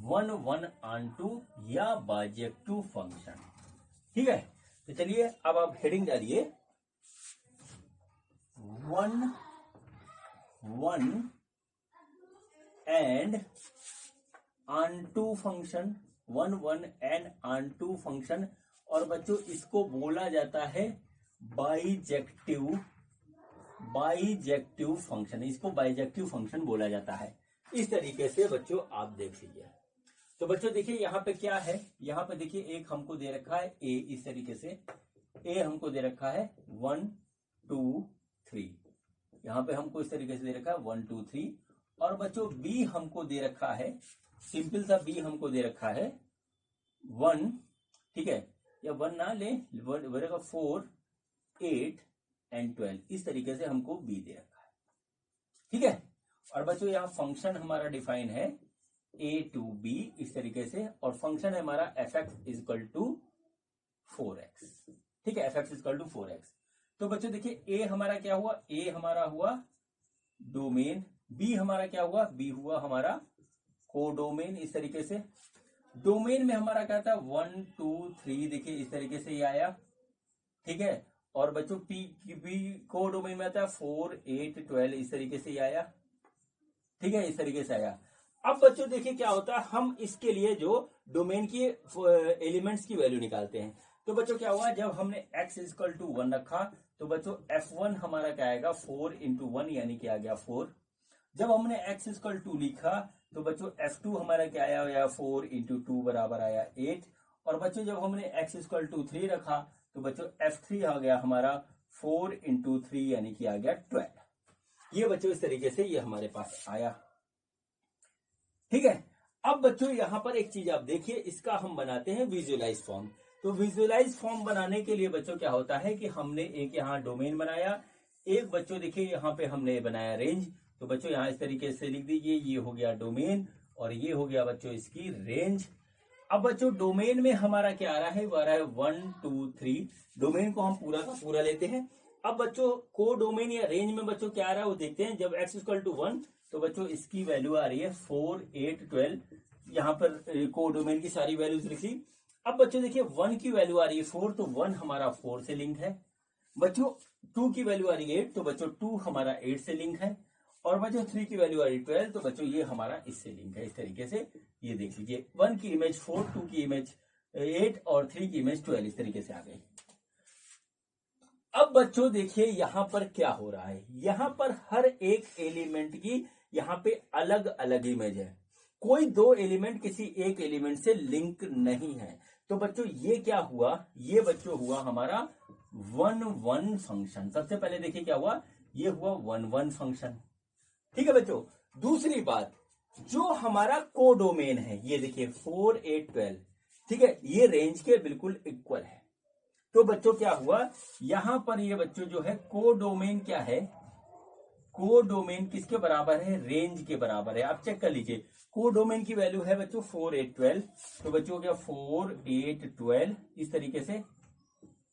1 1 आंटू या बाइजेक्टिव फंक्शन। ठीक है, तो चलिए अब आप हेडिंग डालिए 1 1 and onto function, 1 1 and onto function. और बच्चों इसको बोला जाता है बाइजेक्टिव फंक्शन, इसको बाइजेक्टिव फंक्शन बोला जाता है। इस तरीके से बच्चों आप देख लीजिए। तो बच्चों देखिए यहाँ पे क्या है, यहाँ पे देखिए एक हमको दे रखा है ए, इस तरीके से ए हमको दे रखा है 1 2 3, यहाँ पे हमको इस तरीके से दे रखा है 1 2 3। और बच्चों बी हमको दे रखा है, सिंपल सा बी हमको दे रखा है 1, ठीक है, या 1 ना ले, 4 8 एंड 12, इस तरीके से हमको बी दे रखा है। ठीक है, और बच्चों यहाँ फंक्शन हमारा डिफाइन है a to b इस तरीके से, और फंक्शन है हमारा fx is equal to 4x। ठीक है, fx is equal to 4x। तो बच्चों देखिए a हमारा क्या हुआ, a हमारा हुआ डोमेन, b हमारा क्या हुआ, b हुआ हमारा कोडोमेन। इस तरीके से डोमेन में हमारा क्या था 1 2 3, देखिए इस तरीके से ये आया। ठीक है, और बच्चों बी कोडोमेन में आता है 4 8 12, इस तरीके से ये आया। ठीक है, इस तरीके से आया। अब बच्चों देखिए क्या होता है, हम इसके लिए जो डोमेन की एलिमेंट्स की वैल्यू निकालते हैं। तो बच्चों क्या हुआ, जब हमने x इक्वल टू 1 रखा तो बच्चों f1 हमारा क्या आएगा 4 इंटू 1, यानी कि आ गया 4। जब हमने x इक्वल टू लिखा तो बच्चों f2 हमारा क्या आया 4 इंटू 2 बराबर आया 8। और बच्चों जब हमने x इक्वल टू 3 रखा तो बच्चों f3 आ गया हमारा 4 इंटू 3, यानी कि आ गया 12। ये बच्चों इस तरीके से ये हमारे पास आया। ठीक है, अब बच्चों यहां पर एक चीज आप देखिए, इसका हम बनाते हैं विजुअलाइज फॉर्म। तो विजुअलाइज फॉर्म बनाने के लिए बच्चों क्या होता है कि हमने एक यहाँ डोमेन बनाया, एक बच्चों देखिए यहाँ पे हमने बनाया रेंज। तो बच्चों यहाँ इस तरीके से लिख दीजिए, ये हो गया डोमेन और ये हो गया बच्चों इसकी रेंज। अब बच्चों डोमेन में हमारा क्या आ रहा है, वो आ रहा है 1 2 3। डोमेन को हम पूरा का पूरा लेते हैं। अब बच्चों को डोमेन या रेंज में बच्चों क्या आ रहा है वो देखते हैं। जब x इक्वल टू 1 तो बच्चों इसकी वैल्यू आ रही है 4 8 12, यहाँ पर को डोमेन की सारी वैल्यूज लिखी। अब बच्चों देखिए 1 की वैल्यू आ रही है 4, तो 1 हमारा 4 से लिंक है। बच्चों 2 की वैल्यू आ रही है 8, तो बच्चों 2 हमारा 8 से लिंक है। और बच्चों 3 की वैल्यू आ रही 12, तो बच्चों ये हमारा इससे लिंक है। इस तरीके से ये देख लीजिए, 1 की इमेज 4, 2 की इमेज 8 और 3 की इमेज 12 इस तरीके से आ गई। अब बच्चों देखिए यहां पर क्या हो रहा है, यहां पर हर एक एलिमेंट की यहां पे अलग अलग इमेज है, कोई दो एलिमेंट किसी एक एलिमेंट से लिंक नहीं है। तो बच्चों ये क्या हुआ, ये बच्चों हुआ हमारा 1-1 फंक्शन। सबसे पहले देखिए क्या हुआ, ये हुआ 1-1 फंक्शन। ठीक है बच्चों, दूसरी बात, जो हमारा कोडोमेन है, ये देखिए 4, 8, 12, ठीक है, ये रेंज के बिल्कुल इक्वल है। तो बच्चों क्या हुआ, यहां पर ये बच्चों जो है कोडोमेन क्या है, कोडोमेन किसके बराबर है, रेंज के बराबर है। आप चेक कर लीजिए, कोडोमेन की वैल्यू है बच्चों 4, 8, 12, तो बच्चों क्या 4, 8, 12 इस तरीके से,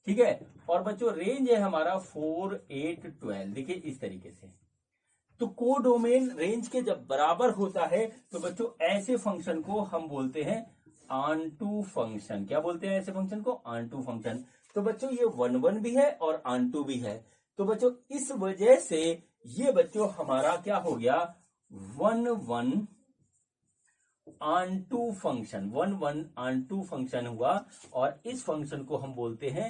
ठीक है। और बच्चों रेंज है हमारा 4, 8, 12, देखिए इस तरीके से। तो कोडोमेन रेंज के जब बराबर होता है तो बच्चों ऐसे फंक्शन को हम बोलते हैं ऑनटू फंक्शन। क्या बोलते हैं ऐसे फंक्शन को, ऑनटू फंक्शन। तो बच्चों ये 1-1 भी है और ऑनटू भी है। तो बच्चों इस वजह से ये बच्चों हमारा क्या हो गया, 1-1 ऑनटू फंक्शन, 1-1 ऑनटू फंक्शन हुआ। और इस फंक्शन को हम बोलते हैं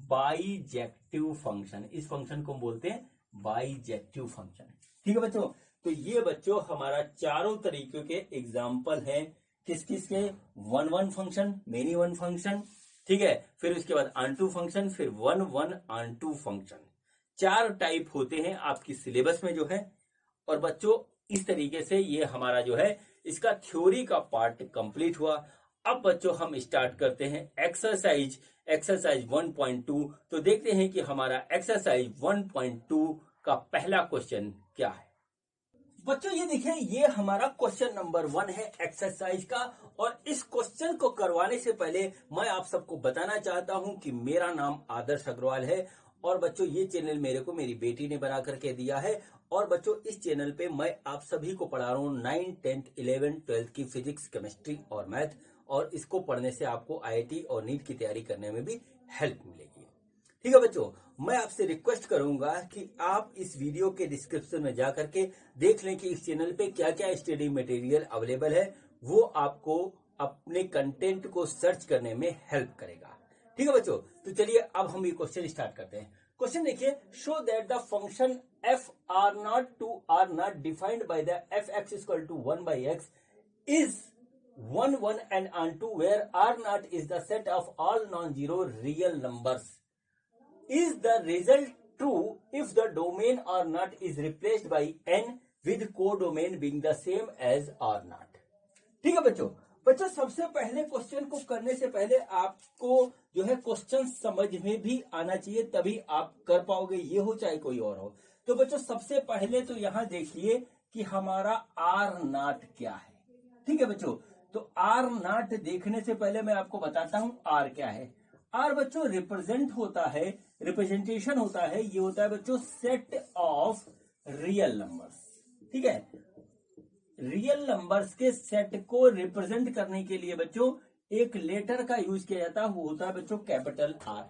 बाइजेक्टिव फंक्शन। इस फंक्शन को हम बोलते हैं बाइजेक्टिव फंक्शन। ठीक है बच्चों, तो ये बच्चों हमारा चारों तरीके के एग्जाम्पल हैं। किस किस के, 1-1 फंक्शन, मेनी वन फंक्शन, ठीक है, फिर उसके बाद ऑनटू फंक्शन, फिर 1-1 ऑनटू फंक्शन। 4 टाइप होते हैं आपकी सिलेबस में जो है। और बच्चों इस तरीके से ये हमारा जो है इसका थ्योरी का पार्ट कंप्लीट हुआ। अब बच्चों हम स्टार्ट करते हैं एक्सरसाइज 1.2। तो देखते हैं कि हमारा एक्सरसाइज 1.2 का पहला क्वेश्चन क्या है। बच्चों ये देखिए, ये हमारा क्वेश्चन नंबर 1 है एक्सरसाइज का। और इस क्वेश्चन को करवाने से पहले मैं आप सबको बताना चाहता हूं कि मेरा नाम आदर्श अग्रवाल है। और बच्चों ये चैनल मेरे को मेरी बेटी ने बना करके दिया है। और बच्चों इस चैनल पे मैं आप सभी को पढ़ा रहा हूँ 9, 10, 11, 12 की फिजिक्स, केमिस्ट्री और मैथ। और इसको पढ़ने से आपको IIT और नीट की तैयारी करने में भी हेल्प मिलेगी। ठीक है बच्चों, मैं आपसे रिक्वेस्ट करूंगा कि आप इस वीडियो के डिस्क्रिप्शन में जाकर के देख लें कि इस चैनल पे क्या क्या स्टडी मटेरियल अवेलेबल है। वो आपको अपने कंटेंट को सर्च करने में हेल्प करेगा। ठीक है बच्चों, तो चलिए अब हम ये क्वेश्चन स्टार्ट करते हैं। क्वेश्चन देखिए, show that the function f r0 to r0 defined by the fx equal to 1/x is 1-1 and onto where r0 is the set of all non-zero real numbers. Is the result true if the domain r0 is replaced by n with codomain being the same as r0? ठीक है बच्चों, सबसे पहले question को करने से पहले आपको जो है क्वेश्चन समझ में भी आना चाहिए, तभी आप कर पाओगे, ये हो चाहे कोई और हो। तो बच्चों सबसे पहले तो यहां देखिए कि हमारा r0 क्या है। ठीक है बच्चों, तो r0 देखने से पहले मैं आपको बताता हूं r क्या है। r बच्चों रिप्रेजेंट होता है, रिप्रेजेंटेशन होता है, ये होता है बच्चों सेट ऑफ रियल नंबर्स। ठीक है, रियल नंबर्स के सेट को रिप्रेजेंट करने के लिए बच्चों एक लेटर का यूज किया जाता है, वो होता है बच्चों कैपिटल R।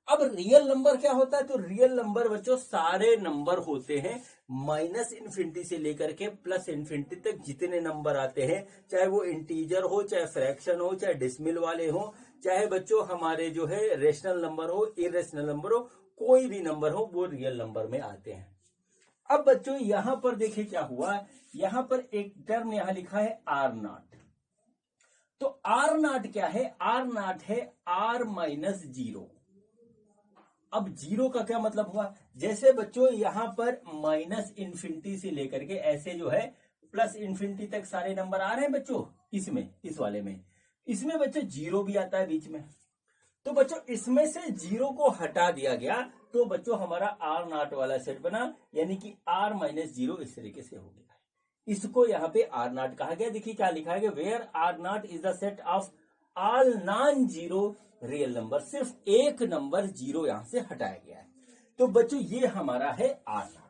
अब रियल नंबर क्या होता है, तो रियल नंबर बच्चों सारे नंबर होते हैं -इन्फिनिटी से लेकर के +इन्फिनिटी तक जितने नंबर आते हैं, चाहे वो इंटीजर हो, चाहे फ्रैक्शन हो, चाहे डिसमिल वाले हो, चाहे बच्चों हमारे जो है रेशनल नंबर हो, इरेशनल नंबर हो, कोई भी नंबर हो वो रियल नंबर में आते हैं। अब बच्चों यहां पर देखिए क्या हुआ, यहां पर एक टर्म यहां लिखा है r0। तो r0 क्या है, r0 है r-0। अब जीरो का क्या मतलब हुआ, जैसे बच्चों यहां पर -इन्फिनिटी से लेकर के ऐसे जो है +इन्फिनिटी तक सारे नंबर आ रहे हैं बच्चों, इसमें इस वाले में, इसमें बच्चों जीरो भी आता है बीच में। तो बच्चों इसमें से जीरो को हटा दिया गया, तो बच्चों हमारा r0 वाला सेट बना, यानी कि r-0 इस तरीके से हो गया। इसको यहाँ पे r0 कहा गया। देखिए क्या लिखा है, where r0 is the set of all non zero real number. सिर्फ एक नंबर जीरो यहां से हटाया गया है। तो बच्चों ये हमारा है r0।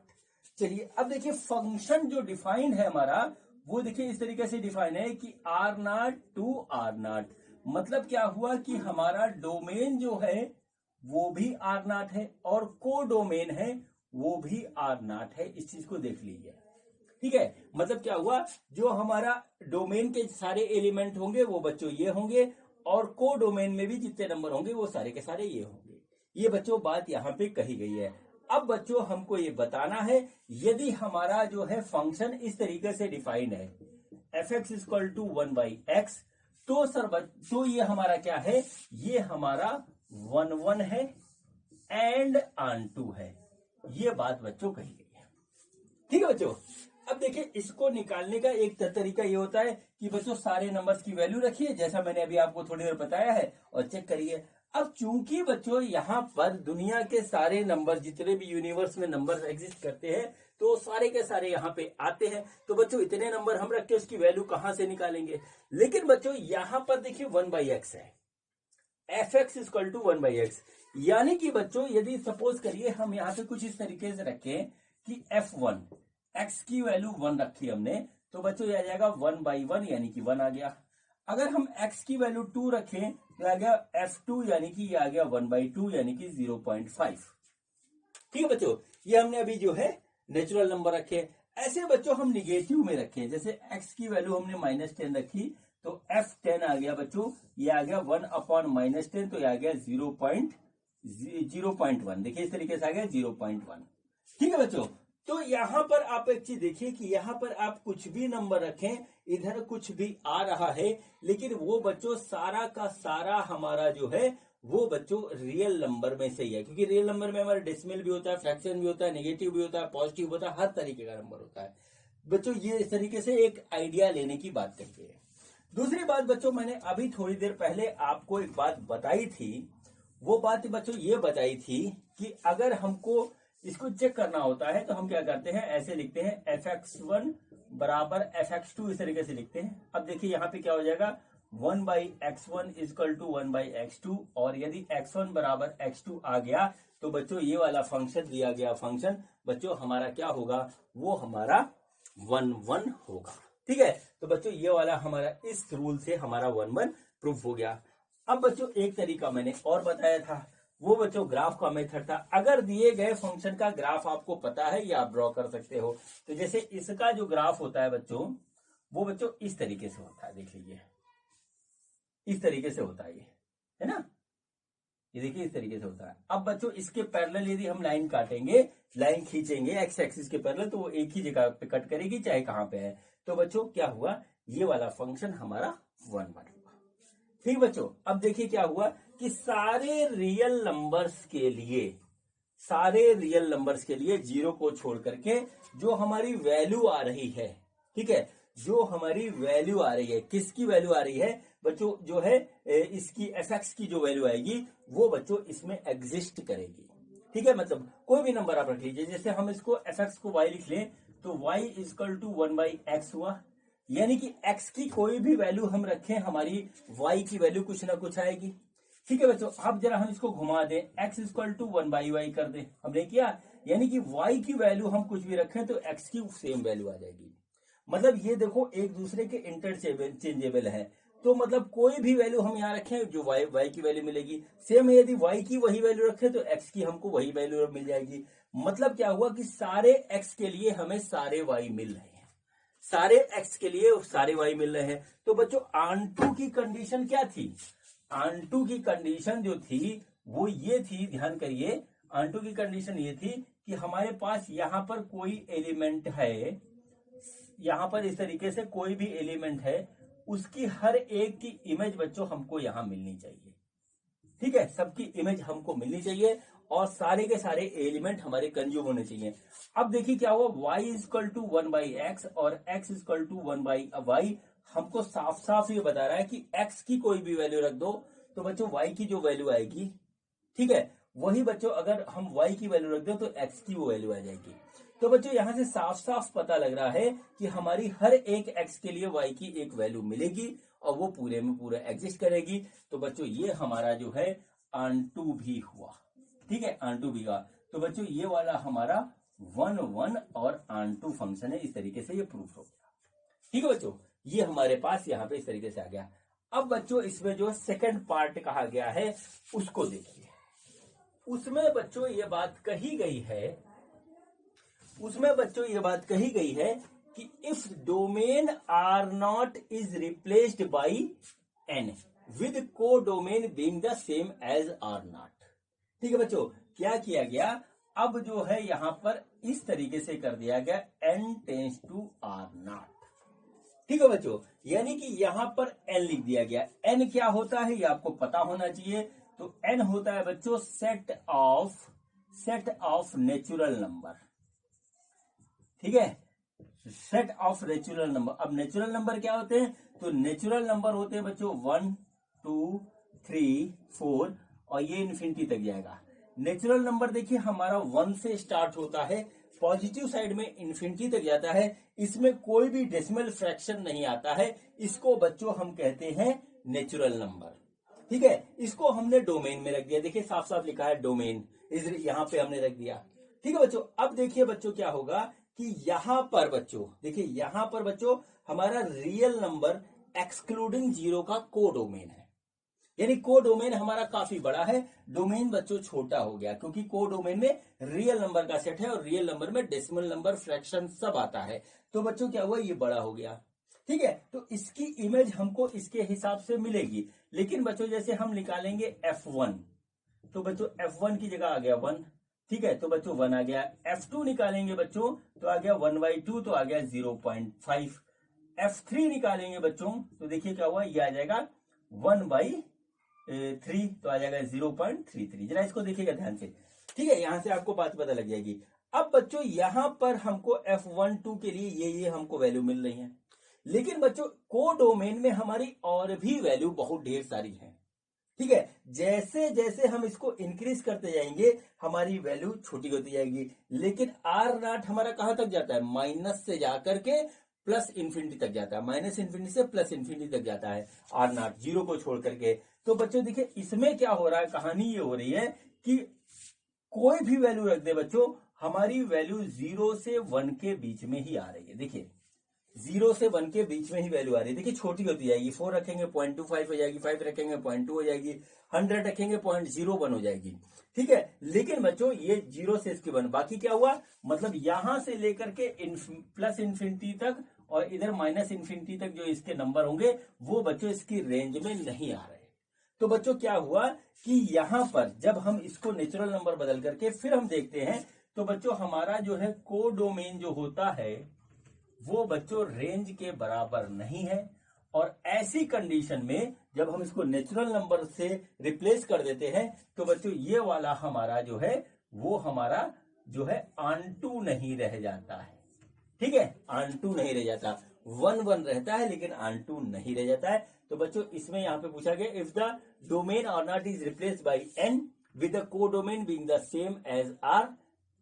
चलिए अब देखिए फंक्शन जो डिफाइंड है हमारा, वो देखिए इस तरीके से डिफाइन है कि r0 to r0। मतलब क्या हुआ कि हमारा डोमेन जो है वो भी r0 है और कोडोमेन है वो भी r0 है। इस चीज को देख लीजिए, ठीक है, मतलब क्या हुआ, जो हमारा डोमेन के सारे एलिमेंट होंगे वो बच्चों ये होंगे, और को डोमेन में भी जितने नंबर होंगे वो सारे के सारे ये होंगे। ये बच्चों बात यहाँ पे कही गई है। अब बच्चों हमको ये बताना है, यदि हमारा जो है फंक्शन इस तरीके से डिफाइंड है F x equal to 1/x, तो सर तो ये हमारा क्या है, ये हमारा 1 है एंड ऑन 2 है। ये बात बच्चों कही गई है। ठीक है बच्चों, अब देखिए इसको निकालने का एक तरीका ये होता है कि बच्चों सारे नंबर्स की वैल्यू रखिए, जैसा मैंने अभी आपको थोड़ी देर बताया है, और चेक करिए। अब चूंकि बच्चों यहाँ पर दुनिया के सारे नंबर, जितने भी यूनिवर्स में नंबर एग्जिस्ट करते हैं, तो सारे के सारे यहाँ पे आते हैं। तो बच्चों इतने नंबर हम रख के उसकी वैल्यू कहां से निकालेंगे। लेकिन बच्चों यहाँ पर देखिए 1/x है, F x equal to 1/x, यानी कि बच्चों यदि सपोज करिए हम यहाँ पे कुछ इस तरीके से रखें कि f1 x की वैल्यू 1 रखी हमने, तो बच्चों ये आ जाएगा 1/1 यानी कि 1 आ गया। अगर हम x की वैल्यू 2 रखें तो आ गया f2 यानी कि ये आ गया 1/2 यानी कि 0.5। ठीक है बच्चों, ये हमने अभी जो है नेचुरल नंबर रखे। ऐसे बच्चों हम निगेटिव में रखें, जैसे x की वैल्यू हमने -10 रखी तो f10 आ गया बच्चों, ये आ गया 1/-10, तो ये आ गया 0.1। देखिए इस तरीके से आ गया 0.1। ठीक है बच्चों, तो यहां पर आप एक चीज देखिए कि यहां पर आप कुछ भी नंबर रखें, इधर कुछ भी आ रहा है, लेकिन वो बच्चों सारा का सारा हमारा जो है वो बच्चों रियल नंबर में से ही है, क्योंकि रियल नंबर में हमारा डेसिमल भी होता है, फ्रैक्शन भी होता है, नेगेटिव भी होता है, पॉजिटिव होता है, हर तरीके का नंबर होता है बच्चों। ये इस तरीके से एक आइडिया लेने की बात करते हैं। दूसरी बात बच्चों, मैंने अभी थोड़ी देर पहले आपको एक बात बताई थी, वो बात बच्चों ये बताई थी कि अगर हमको इसको चेक करना होता है तो हम क्या करते हैं, ऐसे लिखते हैं fx1 बराबर fx2, इस तरीके से लिखते हैं। अब देखिए यहाँ पे क्या हो जाएगा, 1/x1 इक्वल टू 1/x2, और यदि x1 बराबर x2 आ गया तो बच्चों ये वाला फंक्शन, दिया गया फंक्शन बच्चों हमारा क्या होगा, वो हमारा 1 होगा। ठीक है, तो बच्चों ये वाला हमारा इस रूल से हमारा 1 प्रूफ हो गया। अब बच्चों एक तरीका मैंने और बताया था, वो बच्चों ग्राफ का मेथड था। अगर दिए गए फंक्शन का ग्राफ आपको पता है, या आप ड्रॉ कर सकते हो। तो जैसे इसका जो ग्राफ होता है बच्चों, वो बच्चों इस तरीके से होता है, देख लीजिए इस तरीके से होता है, ये है ना, ये देखिए इस तरीके से होता है। अब बच्चों इसके पैरेलल यदि हम लाइन काटेंगे, लाइन खींचेंगे एक्स एक्सिस के पैरेलल, तो वो एक ही जगह पे कट करेगी, चाहे कहां पे है। तो बच्चों क्या हुआ, ये वाला फंक्शन हमारा 1 हुआ। ठीक बच्चों, अब देखिए क्या हुआ कि सारे रियल नंबर्स के लिए जीरो को छोड़ करके जो हमारी वैल्यू आ रही है, ठीक है, जो हमारी वैल्यू आ रही है, किसकी वैल्यू आ रही है बच्चों, जो है इसकी एफ की जो वैल्यू आएगी वो बच्चों इसमें एग्जिस्ट करेगी। ठीक है, मतलब कोई भी नंबर आप रख लीजिए, जैसे हम इसको एफ को y लिख लें तो y इक्वल टू 1/x हुआ, यानी कि x की कोई भी वैल्यू हम रखें, हमारी y की वैल्यू कुछ ना कुछ आएगी। ठीक है बच्चों, अब जरा हम इसको घुमा दें, x इक्वल टू 1/y कर दें, हमने किया, यानी कि y की वैल्यू हम कुछ भी रखें तो x की सेम वैल्यू आ जाएगी। मतलब ये देखो एक दूसरे के इंटरचेंजेबल है, तो मतलब कोई भी वैल्यू हम यहाँ रखें जो y की वैल्यू मिलेगी, सेम यदि y की वही वैल्यू रखें तो x की हमको वही वैल्यू मिल जाएगी। मतलब क्या हुआ कि सारे x के लिए हमें सारे y मिल रहे हैं, सारे x के लिए सारे y मिल रहे हैं। तो बच्चों ऑन2 की कंडीशन क्या थी, ऑन2 की कंडीशन जो थी वो ये थी, ध्यान करिए, ऑन2 की कंडीशन ये थी कि हमारे पास यहाँ पर कोई एलिमेंट है, यहाँ पर इस तरीके से कोई भी एलिमेंट है, उसकी हर एक की इमेज बच्चों हमको यहां मिलनी चाहिए। ठीक है, सबकी इमेज हमको मिलनी चाहिए और सारे के सारे एलिमेंट हमारे कंज्यूम होने चाहिए। अब देखिए क्या हुआ, y इक्वल टू 1/x और x इक्वल टू 1/y हमको साफ साफ ये बता रहा है कि x की कोई भी वैल्यू रख दो तो बच्चों y की जो वैल्यू आएगी, ठीक है, वही बच्चों अगर हम y की वैल्यू रख दो तो x की वो वैल्यू आ जाएगी। तो बच्चों यहां से साफ साफ पता लग रहा है कि हमारी हर एक x के लिए y की एक वैल्यू मिलेगी और वो पूरे में पूरा एग्जिस्ट करेगी। तो बच्चों ये हमारा जो है ऑन2 भी हुआ। ठीक है, ऑन2 भी हुआ। तो बच्चों ये वाला हमारा 1 और ऑन2 फंक्शन है, इस तरीके से ये प्रूफ हो गया। ठीक है बच्चों, ये हमारे पास यहाँ पे इस तरीके से आ गया। अब बच्चों इसमें जो सेकंड पार्ट कहा गया है उसको देखिए, उसमें बच्चों ये बात कही गई है कि if domain R not is replaced by N with codomain being the same as R not. ठीक है बच्चों, क्या किया गया, अब जो है यहां पर इस तरीके से कर दिया गया N tends to R not. ठीक है बच्चों, यानी कि यहां पर एन लिख दिया गया। एन क्या होता है ये आपको पता होना चाहिए। तो एन होता है बच्चों सेट ऑफ नेचुरल नंबर। ठीक है, सेट ऑफ नेचुरल नंबर। अब नेचुरल नंबर क्या होते हैं, तो नेचुरल नंबर होते हैं बच्चों 1 2 3 4 और ये इन्फिनिटी तक जाएगा। नेचुरल नंबर देखिए हमारा 1 से स्टार्ट होता है, पॉजिटिव साइड में इन्फिनिटी तक जाता है, इसमें कोई भी डेसिमल फ्रैक्शन नहीं आता है, इसको बच्चों हम कहते हैं नेचुरल नंबर। ठीक है, इसको हमने डोमेन में रख दिया, देखिए साफ साफ लिखा है डोमेन, इस यहां पे हमने रख दिया। ठीक है बच्चों, अब देखिए बच्चों क्या होगा कि यहां पर बच्चों देखिए, यहां पर बच्चों हमारा रियल नंबर एक्सक्लूडिंग जीरो का को डोमेन है, यानी को डोमेन हमारा काफी बड़ा है, डोमेन बच्चों छोटा हो गया, क्योंकि को डोमेन में रियल नंबर का सेट है और रियल नंबर में डेसिमल नंबर फ्रैक्शन सब आता है। तो बच्चों क्या हुआ, ये बड़ा हो गया। ठीक है, तो इसकी इमेज हमको इसके हिसाब से मिलेगी। लेकिन बच्चों जैसे हम निकालेंगे F1, तो बच्चों F1 की जगह आ गया 1। ठीक है, तो बच्चों 1 आ गया। F2 निकालेंगे बच्चों तो आ गया 1/2, तो आ गया 0.5। F3 निकालेंगे बच्चों तो देखिए क्या हुआ, ये आ जाएगा 1/3, तो आ जाएगा 0.33। जरा इसको देखिएगा ध्यान से। ठीक है, यहां से आपको बात पता लग जाएगी। अब बच्चों यहां पर हमको F1 2 के लिए ये हमको वैल्यू मिल रही है, लेकिन बच्चों को डोमेन में हमारी और भी वैल्यू बहुत ढेर सारी है। ठीक है, जैसे जैसे हम इसको इंक्रीज करते जाएंगे हमारी वैल्यू छोटी होती जाएगी। लेकिन आर नॉट हमारा कहां तक जाता है, माइनस से जाकर के प्लस इंफिनिटी तक जाता है, माइनस इंफिनिटी से प्लस इंफिनिटी तक जाता है आर नॉट, जीरो को छोड़ करके। तो बच्चों देखिए इसमें क्या हो रहा है, कहानी ये हो रही है कि कोई भी वैल्यू रख दे बच्चों, हमारी वैल्यू 0 से 1 के बीच में ही आ रही है। देखिए 0 से 1 के बीच में ही वैल्यू आ रही है, देखिए छोटी होती जाएगी। 4 रखेंगे 0.25 हो जाएगी, 5 रखेंगे 0.2 हो जाएगी, 100 रखेंगे 0.01 हो जाएगी। ठीक है, लेकिन बच्चों ये 0 से इसकी 1, बाकी क्या हुआ, मतलब यहां से लेकर के प्लस इंफिनिटी तक और इधर माइनस इंफिनिटी तक जो इसके नंबर होंगे वो बच्चों इसकी रेंज में नहीं आ रहे। तो बच्चों क्या हुआ कि यहां पर जब हम इसको नेचुरल नंबर बदल करके फिर हम देखते हैं, तो बच्चों हमारा जो है को डोमेन जो होता है वो बच्चों रेंज के बराबर नहीं है। और ऐसी कंडीशन में जब हम इसको नेचुरल नंबर से रिप्लेस कर देते हैं, तो बच्चों ये वाला हमारा जो है वो हमारा जो है आंटू नहीं रह जाता है। ठीक है, आंटू नहीं रह जाता, 1 1 रहता है लेकिन आंटू नहीं रह जाता है। तो बच्चों इसमें यहां पे पूछा गया if the domain R not is replaced by N with the codomain being the same as R,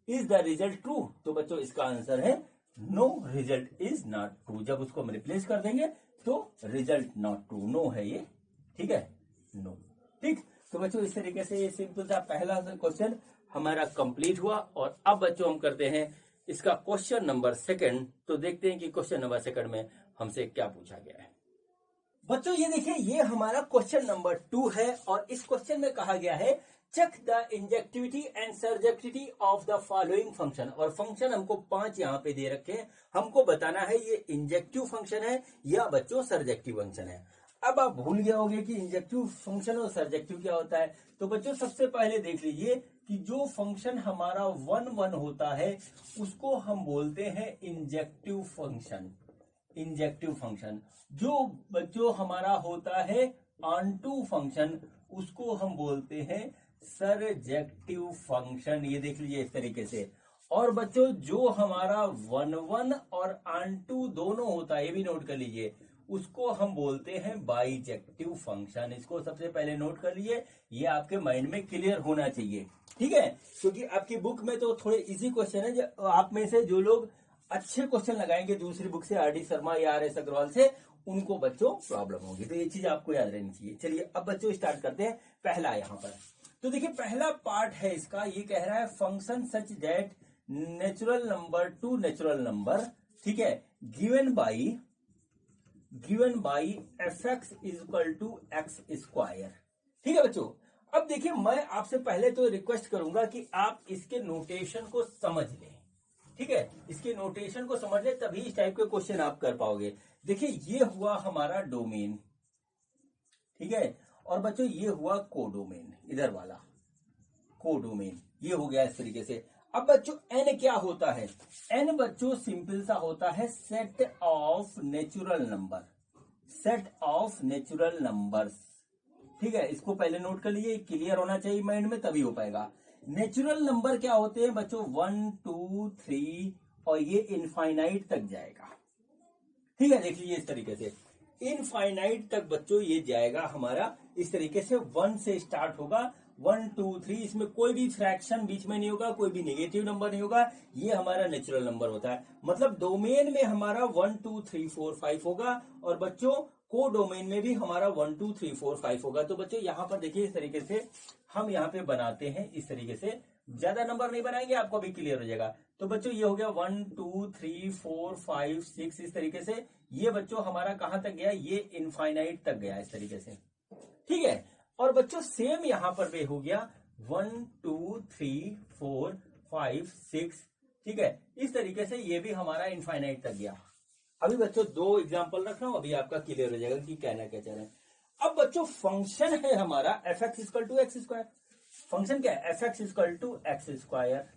is the result true. तो बच्चों इसका आंसर है no, result is not true. जब उसको हम रिप्लेस कर देंगे तो रिजल्ट नॉट ट्रू, नो है ये। ठीक है, नो। ठीक, तो बच्चों इस तरीके से ये सिंपल सा पहला क्वेश्चन हमारा कंप्लीट हुआ। और अब बच्चों हम करते हैं इसका क्वेश्चन नंबर 2। तो देखते हैं कि क्वेश्चन नंबर 2 में हमसे क्या पूछा गया है। बच्चों ये देखिए, ये हमारा क्वेश्चन नंबर 2 है और इस क्वेश्चन में कहा गया है check the injectivity and surjectivity of the following function. और फंक्शन हमको 5 यहाँ पे दे रखे हैं, हमको बताना है ये इंजेक्टिव फंक्शन है या बच्चों सर्जेक्टिव फंक्शन है। अब आप भूल गए होंगे कि इंजेक्टिव फंक्शन और सर्जेक्टिव क्या होता है। तो बच्चों सबसे पहले देख लीजिए कि जो फंक्शन हमारा 1 1 होता है उसको हम बोलते हैं इंजेक्टिव फंक्शन। इंजेक्टिव फंक्शन जो बच्चों हमारा होता है ऑनटू फंक्शन उसको हम बोलते हैं सर्जेक्टिव फंक्शन। ये देख लीजिए इस तरीके से। और बच्चों जो हमारा 1 1 और ऑनटू दोनों होता है, ये भी नोट कर लीजिए, उसको हम बोलते हैं बाइजेक्टिव फंक्शन। इसको सबसे पहले नोट कर लीजिए, ये आपके माइंड में क्लियर होना चाहिए। ठीक है, क्योंकि आपकी बुक में तो थोड़े इजी क्वेश्चन है, जो आप में से जो लोग अच्छे क्वेश्चन लगाएंगे दूसरी बुक से, आर डी शर्मा या RS अग्रवाल से, उनको बच्चों प्रॉब्लम होगी। तो ये चीज आपको याद रहनी चाहिए। चलिए अब बच्चों स्टार्ट करते हैं पहला यहाँ पर। तो देखिए पहला पार्ट है इसका, ये कह रहा है function such that natural number to natural number, ठीक है, given by fx is equal to x square. ठीक है बच्चों, अब देखिए मैं आपसे पहले तो रिक्वेस्ट करूंगा कि आप इसके नोटेशन को समझ लें। ठीक है, इसके नोटेशन को समझ ले तभी इस टाइप के क्वेश्चन आप कर पाओगे। देखिए ये हुआ हमारा डोमेन, ठीक है, और बच्चों ये हुआ कोडोमेन, इधर वाला कोडोमेन, ये हो गया इस तरीके से। अब बच्चों एन क्या होता है? एन बच्चों सिंपल सा होता है set of natural number, set of natural numbers, ठीक है, इसको पहले नोट कर लीजिए, क्लियर होना चाहिए माइंड में तभी हो पाएगा। नेचुरल नंबर क्या होते हैं बच्चों? 1 2 3 और ये इनफाइनाइट तक जाएगा, ठीक है, देख लीजिए इस तरीके से इनफाइनाइट तक बच्चों ये जाएगा हमारा इस तरीके से। 1 से स्टार्ट होगा, 1 2 3, इसमें कोई भी फ्रैक्शन बीच में नहीं होगा, कोई भी नेगेटिव नंबर नहीं होगा, ये हमारा नेचुरल नंबर होता है। मतलब डोमेन में हमारा 1 2 3 4 5 होगा और बच्चों को डोमेन में भी हमारा 1 2 3 4 5 होगा। तो बच्चों यहाँ पर देखिए इस तरीके से हम यहाँ पे बनाते हैं, इस तरीके से ज्यादा नंबर नहीं बनाएंगे, आपको भी क्लियर हो जाएगा। तो बच्चों ये हो गया 1 2 3 4 5 6, इस तरीके से ये बच्चों हमारा कहां तक गया? ये इनफाइनाइट तक गया इस तरीके से, ठीक है। और बच्चों सेम यहां पर भी हो गया 1 2 3 4 5 6, ठीक है, इस तरीके से ये भी हमारा इनफाइनाइट तक गया। अभी बच्चों 2 एग्जांपल रख रहा हूं, अभी आपका क्लियर हो जाएगा कि कहना क्या चाह रहे हैं। अब बच्चों फंक्शन है हमारा F x equal to x square. Function क्या है? F x equal to x square,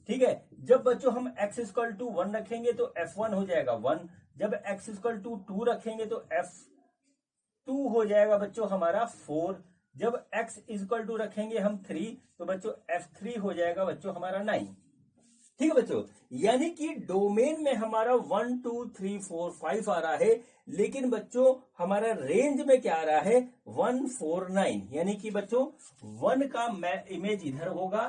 ठीक है। जब बच्चों हम x इक्वल टू 1 रखेंगे तो f1 हो जाएगा 1, जब x इक्वल टू 2 रखेंगे तो f2 हो जाएगा बच्चों हमारा 4, जब x इक्वल टू रखेंगे हम 3 तो बच्चों f3 हो जाएगा बच्चों हमारा 9, ठीक है बच्चों। यानी कि डोमेन में हमारा 1 2 3 4 5 आ रहा है, लेकिन बच्चों हमारा रेंज में क्या आ रहा है? 1 4 9, यानी कि बच्चों 1 का इमेज इधर होगा,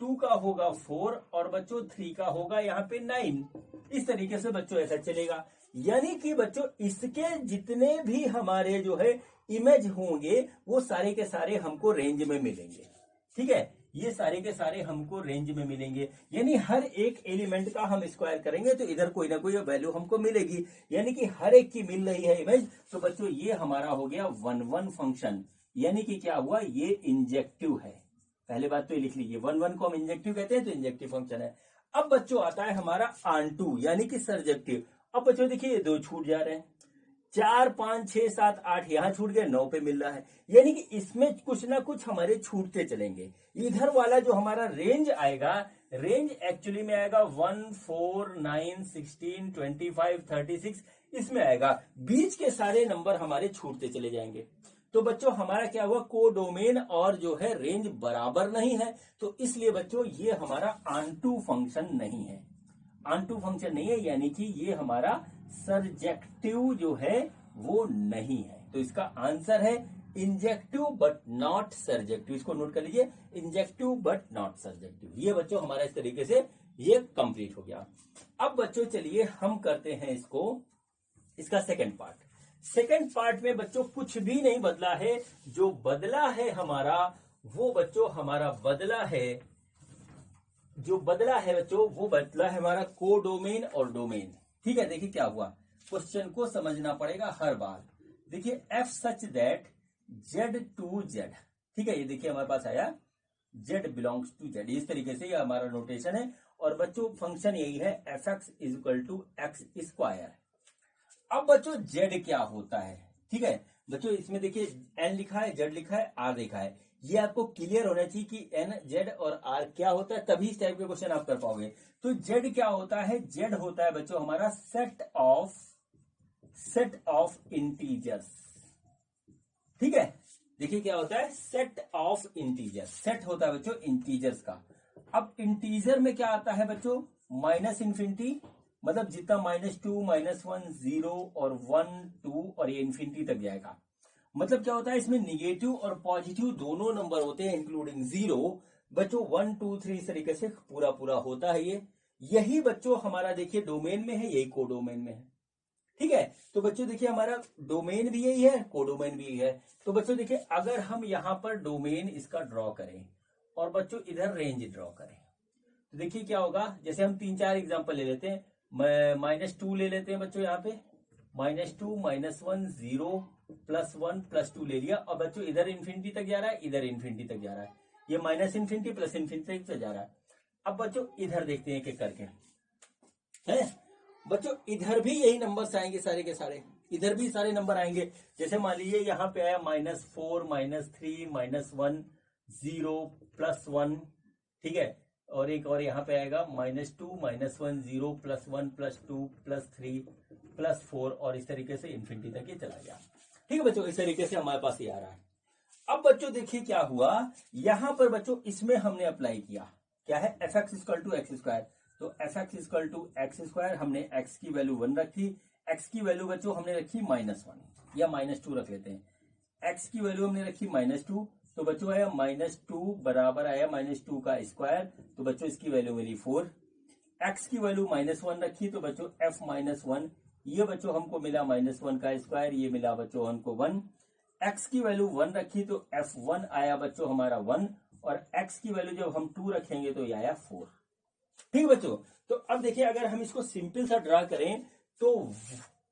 2 का होगा 4 और बच्चों 3 का होगा यहाँ पे 9, इस तरीके से बच्चों ऐसा चलेगा। यानी कि बच्चों इसके जितने भी हमारे जो है इमेज होंगे वो सारे के सारे हमको रेंज में मिलेंगे, ठीक है, ये सारे के सारे हमको रेंज में मिलेंगे। यानी हर एक एलिमेंट का हम स्क्वायर करेंगे तो इधर कोई ना कोई वैल्यू हमको मिलेगी, यानी कि हर एक की मिल रही है इमेज। तो बच्चों ये हमारा हो गया 1 1 फंक्शन, यानी कि क्या हुआ? ये इंजेक्टिव है। पहले बात तो ये लिख लीजिए, 1 1 को हम इंजेक्टिव कहते हैं तो इंजेक्टिव फंक्शन है। अब बच्चों आता है हमारा ऑनटू, यानी कि सरजेक्टिव। अब बच्चों देखिए ये 2 छूट जा रहे हैं, 4 5 6 7 8 यहां छूट गए, 9 पे मिल रहा है, यानी कि इसमें कुछ ना कुछ हमारे छूटते चलेंगे। इधर वाला जो हमारा रेंज आएगा, रेंज एक्चुअली में आएगा 1 4 9 16 25 36, इसमें आएगा। बीच के सारे नंबर हमारे छूटते चले जाएंगे। तो बच्चों हमारा क्या हुआ? कोडोमेन और जो है रेंज बराबर नहीं है, तो इसलिए बच्चों ये हमारा ऑनटू फंक्शन नहीं है, ऑनटू फंक्शन नहीं है, यानी कि ये हमारा सरजेक्टिव जो है वो नहीं है। तो इसका आंसर है इंजेक्टिव बट नॉट सरजेक्टिव। इसको नोट कर लीजिए, इंजेक्टिव बट नॉट सरजेक्टिव। ये बच्चों हमारा इस तरीके से ये कंप्लीट हो गया। अब बच्चों चलिए हम करते हैं इसको, इसका सेकंड पार्ट। सेकंड पार्ट में बच्चों कुछ भी नहीं बदला है, जो बदला है हमारा वो बच्चों हमारा बदला है, जो बदला है बच्चों वो बदला है हमारा कोडोमेन और डोमेन, ठीक है। देखिए क्या हुआ, क्वेश्चन को समझना पड़ेगा हर बार। देखिए F such that Z to Z, ठीक है, ये देखिए हमारे पास आया जेड बिलोंग्स टू जेड, इस तरीके से ये हमारा नोटेशन है। और बच्चों फंक्शन यही है F x is equal to x square. अब बच्चों जेड क्या होता है, ठीक है बच्चों, इसमें देखिए एन लिखा है, जेड लिखा है, आर लिखा है, ये आपको क्लियर होना चाहिए कि एन जेड और आर क्या होता है, तभी इस टाइप के क्वेश्चन आप कर पाओगे। तो जेड क्या होता है? जेड होता है बच्चों हमारा सेट ऑफ इंटीजर्स, ठीक है। देखिए क्या होता है? सेट ऑफ इंटीजर, सेट होता है बच्चों इंटीजर्स का। अब इंटीजर में क्या आता है बच्चों? माइनस इन्फिनिटी, मतलब जितना -2 -1 0 और 1 2 और ये इन्फिनिटी तक जाएगा। मतलब क्या होता है? इसमें निगेटिव और पॉजिटिव दोनों नंबर होते हैं इंक्लूडिंग 0। बच्चों 1 2 3 इस तरीके से पूरा पूरा होता है ये। यही बच्चों हमारा देखिए डोमेन में है, यही कोडोमेन में है, ठीक है। तो बच्चों देखिए हमारा डोमेन भी यही है, कोडोमेन भी यही है। तो बच्चों देखिए अगर हम यहां पर डोमेन इसका ड्रॉ करें और बच्चों इधर रेंज ड्रॉ करें, तो देखिए क्या होगा। जैसे हम 3 4 एग्जांपल ले लेते हैं, -2 ले लेते हैं बच्चों, यहाँ पे -2 -1 0 +1 +2 ले लिया। और बच्चों इधर इन्फिनिटी तक जा रहा है, इधर इन्फिनिटी तक जा रहा है, ये माइनस इन्फिनिटी प्लस इन्फिनिटी तक जा रहा है। अब बच्चों इधर देखते हैं कि करके है बच्चों, इधर भी यही नंबर्स आएंगे सारे के सारे, इधर भी सारे नंबर आएंगे। जैसे मान लीजिए यहाँ पे आया -4 -3 -1 0 +1, ठीक है, और एक और यहाँ पे आएगा -2 -1 0 +1 +2 +3 +4 और इस तरीके से इन्फिनिटी तक ये चला गया। ठीक है बच्चों, इस तरीके से हमारे पास ये आ रहा है। अब बच्चों देखिए क्या हुआ, यहां पर बच्चों इसमें हमने अप्लाई किया, क्या है, fx = x²। तो fx = x², हमने x की वैल्यू 1 रखी, x की वैल्यू बच्चों हमने रखी -1 या -2 रख लेते हैं। x की वैल्यू हमने रखी -2, तो बच्चों आया -2 बराबर आया -2 का स्क्वायर, तो बच्चों इसकी वैल्यू मिली 4। x की वैल्यू -1 रखी, तो बच्चों f -1, ये बच्चों हमको मिला -1 का स्क्वायर, ये मिला बच्चों हमको 1। x की वैल्यू 1 रखी, तो f1 आया बच्चों हमारा 1, और x की वैल्यू जब हम 2 रखेंगे तो ये आया 4। ठीक बच्चों, तो अब देखिए अगर हम इसको सिंपल सा ड्रा करें तो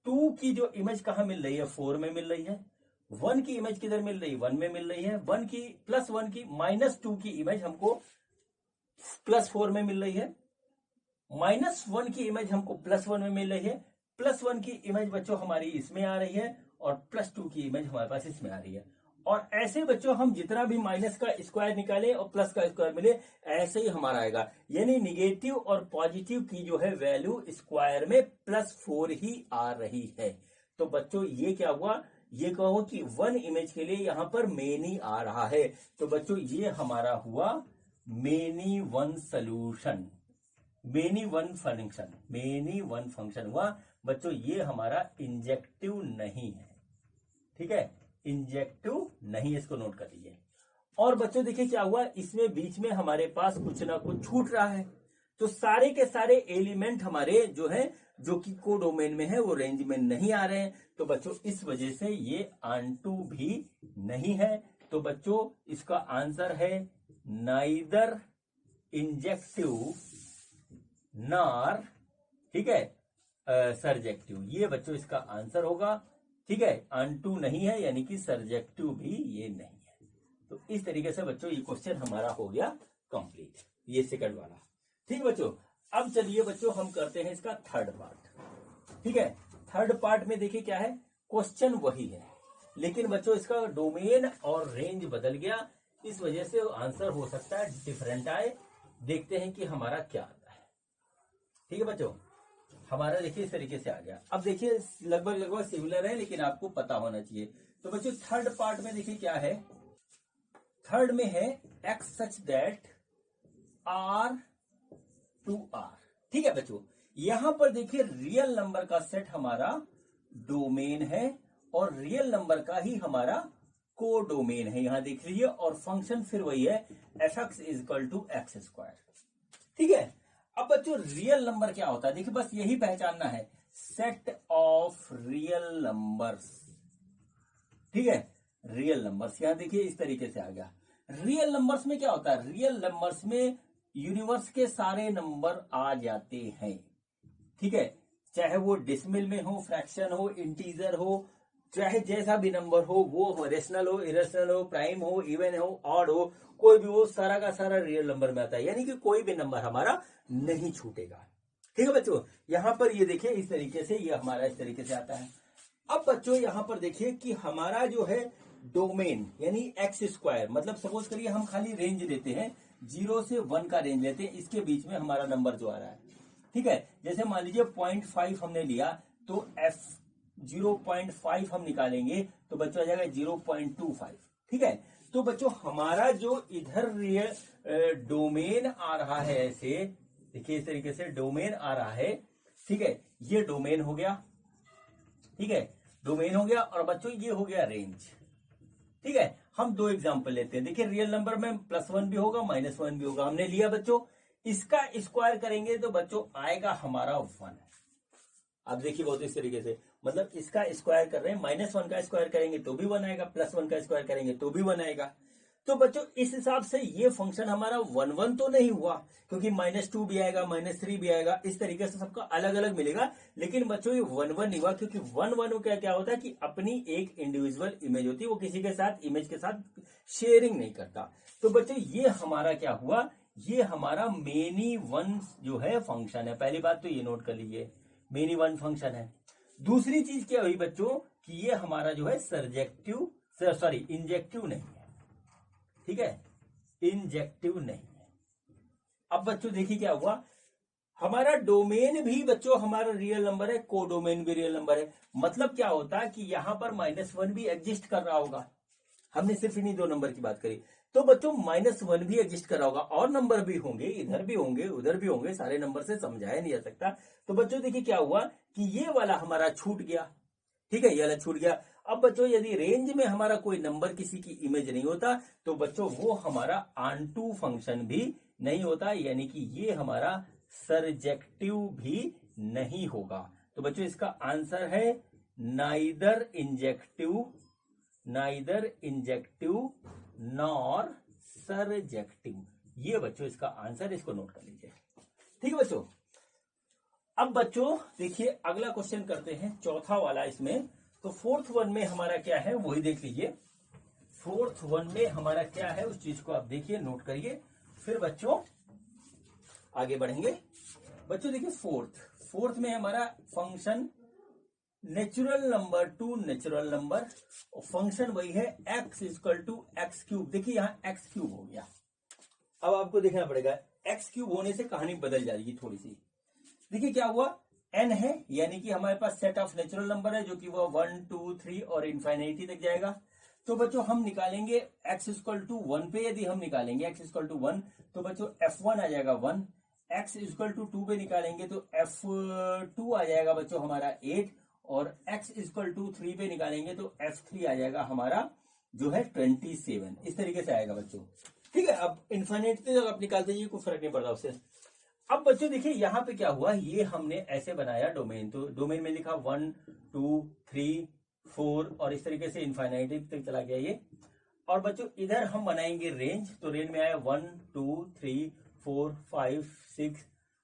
2 की जो इमेज कहां मिल रही है, 4 में मिल रही है। 1 की इमेज किधर मिल रही है, 1 में मिल रही है। 1 की +1 की -2 की इमेज हमको +4 में मिल रही है। -1 की इमेज हमको +1 में मिल रही है। +1 की इमेज बच्चों हमारी इसमें आ रही है, और +2 की इमेज हमारे पास इसमें आ रही है। और ऐसे बच्चों हम जितना भी माइनस का स्क्वायर निकालें और प्लस का स्क्वायर मिले, ऐसे ही हमारा आएगा। यानी निगेटिव और पॉजिटिव की जो है वैल्यू स्क्वायर में +4 ही आ रही है। तो बच्चों ये क्या हुआ, ये कहो कि 1 इमेज के लिए यहां पर मेनी आ रहा है। तो बच्चों ये हमारा हुआ many one solution, many one function हुआ बच्चों। ये हमारा इंजेक्टिव नहीं है, ठीक है, इंजेक्टिव नहीं, इसको नोट कर लीजिए। और बच्चों देखिए क्या हुआ, इसमें बीच में हमारे पास कुछ ना कुछ छूट रहा है। तो सारे के सारे एलिमेंट हमारे जो है, जो कि कोडोमेन में है, वो रेंज में नहीं आ रहे हैं। तो बच्चों इस वजह से ये ऑनटू भी नहीं है। तो बच्चों इसका आंसर है नाइदर इंजेक्टिव नॉर, ठीक है, सर्जेक्टिव। ये बच्चों इसका आंसर होगा, ठीक है, ऑनटू नहीं है, यानी कि सर्जेक्टिव भी ये नहीं है। तो इस तरीके से बच्चों ये क्वेश्चन हमारा हो गया कंप्लीट, ये सेकंड वाला। ठीक बच्चों, अब चलिए बच्चों हम करते हैं इसका थर्ड पार्ट। ठीक है, थर्ड पार्ट में देखिए क्या है, क्वेश्चन वही है, लेकिन बच्चों इसका डोमेन और रेंज बदल गया। इस वजह से आंसर हो सकता है डिफरेंट आए। देखते हैं कि हमारा क्या आता है। ठीक है बच्चों, हमारा देखिए इस तरीके से आ गया। अब देखिए लगभग सिमिलर है, लेकिन आपको पता होना चाहिए। तो बच्चों थर्ड पार्ट में देखिए क्या है, थर्ड में है x such that r to r। ठीक है बच्चों, यहां पर देखिए रियल नंबर का सेट हमारा डोमेन है, और रियल नंबर का ही हमारा को डोमेन है, यहां देख लीजिए। और फंक्शन फिर वही है, fx = x²। ठीक है, अब बच्चों रियल नंबर क्या होता है, देखिए बस यही पहचानना है, सेट ऑफ रियल नंबर्स। ठीक है, रियल नंबर्स यहां देखिए इस तरीके से आ गया। रियल नंबर्स में क्या होता है, रियल नंबर्स में यूनिवर्स के सारे नंबर आ जाते हैं। ठीक है, चाहे वो डिसिमल में हो, फ्रैक्शन हो, इंटीजर हो, चाहे जैसा भी नंबर हो, वो रेशनल हो, इरेशनल हो, प्राइम हो, इवन हो, ऑड हो, कोई भी हो, सारा का सारा रियल नंबर में आता है। यानी कि कोई भी नंबर हमारा नहीं छूटेगा। ठीक है बच्चों, यहां पर ये देखिए इस तरीके से ये हमारा इस तरीके से आता है। अब बच्चों यहां पर देखिए कि हमारा जो है डोमेन यानी x², मतलब सपोज करिए हम खाली रेंज लेते हैं, 0 से 1 का रेंज लेते हैं, इसके बीच में हमारा नंबर जो आ रहा है। ठीक है, जैसे मान लीजिए 0.5 हमने लिया, तो 0.5 हम निकालेंगे तो बच्चों आ जाएगा 0.25। ठीक है, तो बच्चों हमारा जो इधर रियल डोमेन आ रहा है, ऐसे देखिए इस तरीके से डोमेन आ रहा है। ठीक है, ये डोमेन हो गया। ठीक है, डोमेन हो गया, और बच्चों ये हो गया रेंज। ठीक है, हम 2 एग्जांपल लेते हैं। देखिए रियल नंबर में +1 भी होगा, -1 भी होगा, हमने लिया बच्चों। इसका स्क्वायर करेंगे तो बच्चों आएगा हमारा 1। अब देखिए बहुत इस तरीके से, मतलब इसका स्क्वायर कर रहे हैं, -1 का स्क्वायर करेंगे तो भी 1 आएगा, +1 का स्क्वायर करेंगे तो भी 1 आएगा। तो बच्चों इस हिसाब से ये फंक्शन हमारा 1 तो नहीं हुआ, क्योंकि -2 भी आएगा, -3 भी आएगा, इस तरीके से सबका अलग अलग मिलेगा। लेकिन बच्चों ये 1 नहीं हुआ, क्योंकि 1 क्या होता है कि अपनी एक इंडिविजुअल इमेज होती है, वो किसी के साथ इमेज के साथ शेयरिंग नहीं करता। तो बच्चों ये हमारा क्या हुआ, ये हमारा मेनी वन जो है फंक्शन है। पहली बात तो ये नोट कर लीजिए, मेनी वन फंक्शन है। दूसरी चीज क्या हुई बच्चों कि ये हमारा जो है इंजेक्टिव नहीं है, ठीक है, इंजेक्टिव नहीं है। अब बच्चों देखिए क्या हुआ, हमारा डोमेन भी बच्चों हमारा रियल नंबर है, कोडोमेन भी रियल नंबर है। मतलब क्या होता है कि यहां पर -1 भी एग्जिस्ट कर रहा होगा। हमने सिर्फ इन्हीं दो नंबर की बात करी, तो बच्चों -1 भी एग्जिस्ट कर रहा होगा, और नंबर भी होंगे, इधर भी होंगे उधर भी होंगे, सारे नंबर से समझाया नहीं जा सकता। तो बच्चों देखिए क्या हुआ कि ये वाला हमारा छूट गया, ठीक है, ये वाला छूट गया। अब बच्चों यदि रेंज में हमारा कोई नंबर किसी की इमेज नहीं होता तो बच्चों वो हमारा ऑनटू फंक्शन भी नहीं होता, यानी कि ये हमारा सरजेक्टिव भी नहीं होगा। तो बच्चों इसका आंसर है नाइदर इंजेक्टिव नॉर सरजेक्टिव। ये बच्चों इसका आंसर, इसको नोट कर लीजिए, ठीक है बच्चों। अब बच्चों देखिए अगला क्वेश्चन करते हैं, चौथा वाला इसमें। तो फोर्थ वन में हमारा क्या है वही देख लीजिए। फोर्थ वन में हमारा क्या है उस चीज को आप देखिए, नोट करिए, फिर बच्चों आगे बढ़ेंगे। बच्चों देखिए फोर्थ में हमारा function natural number to natural number, function वही है x = x³। देखिए यहां x³ हो गया। अब आपको देखना पड़ेगा, x³ होने से कहानी बदल जाएगी थोड़ी सी। देखिए क्या हुआ, n है, यानी कि हमारे पास सेट ऑफ नेचुरल नंबर है जो कि वो 1 2 3 और इनफाइनाइटी तक जाएगा। तो बच्चों हम निकालेंगे x = 1 पे, यदि हम निकालेंगे x = 1 तो बच्चों f1 आ जाएगा 1। x = 2 पे निकालेंगे तो f2 आ जाएगा बच्चों हमारा 8, और x = 3 पे निकालेंगे तो f3 आ जाएगा हमारा जो है 27। इस तरीके से आएगा बच्चों, ठीक है। अब इनफाइनाइटी तक आप निकालते जाइए, कोई फर्क नहीं पड़ता उससे। अब बच्चों देखिए यहां पे क्या हुआ, ये हमने ऐसे बनाया डोमेन, तो डोमेन में लिखा 1 2 3 4 और इस तरीके से इनफाइनाइटी तक चला गया ये। और बच्चों इधर हम बनाएंगे रेंज, तो रेंज में आया 1 2 3 4 5 6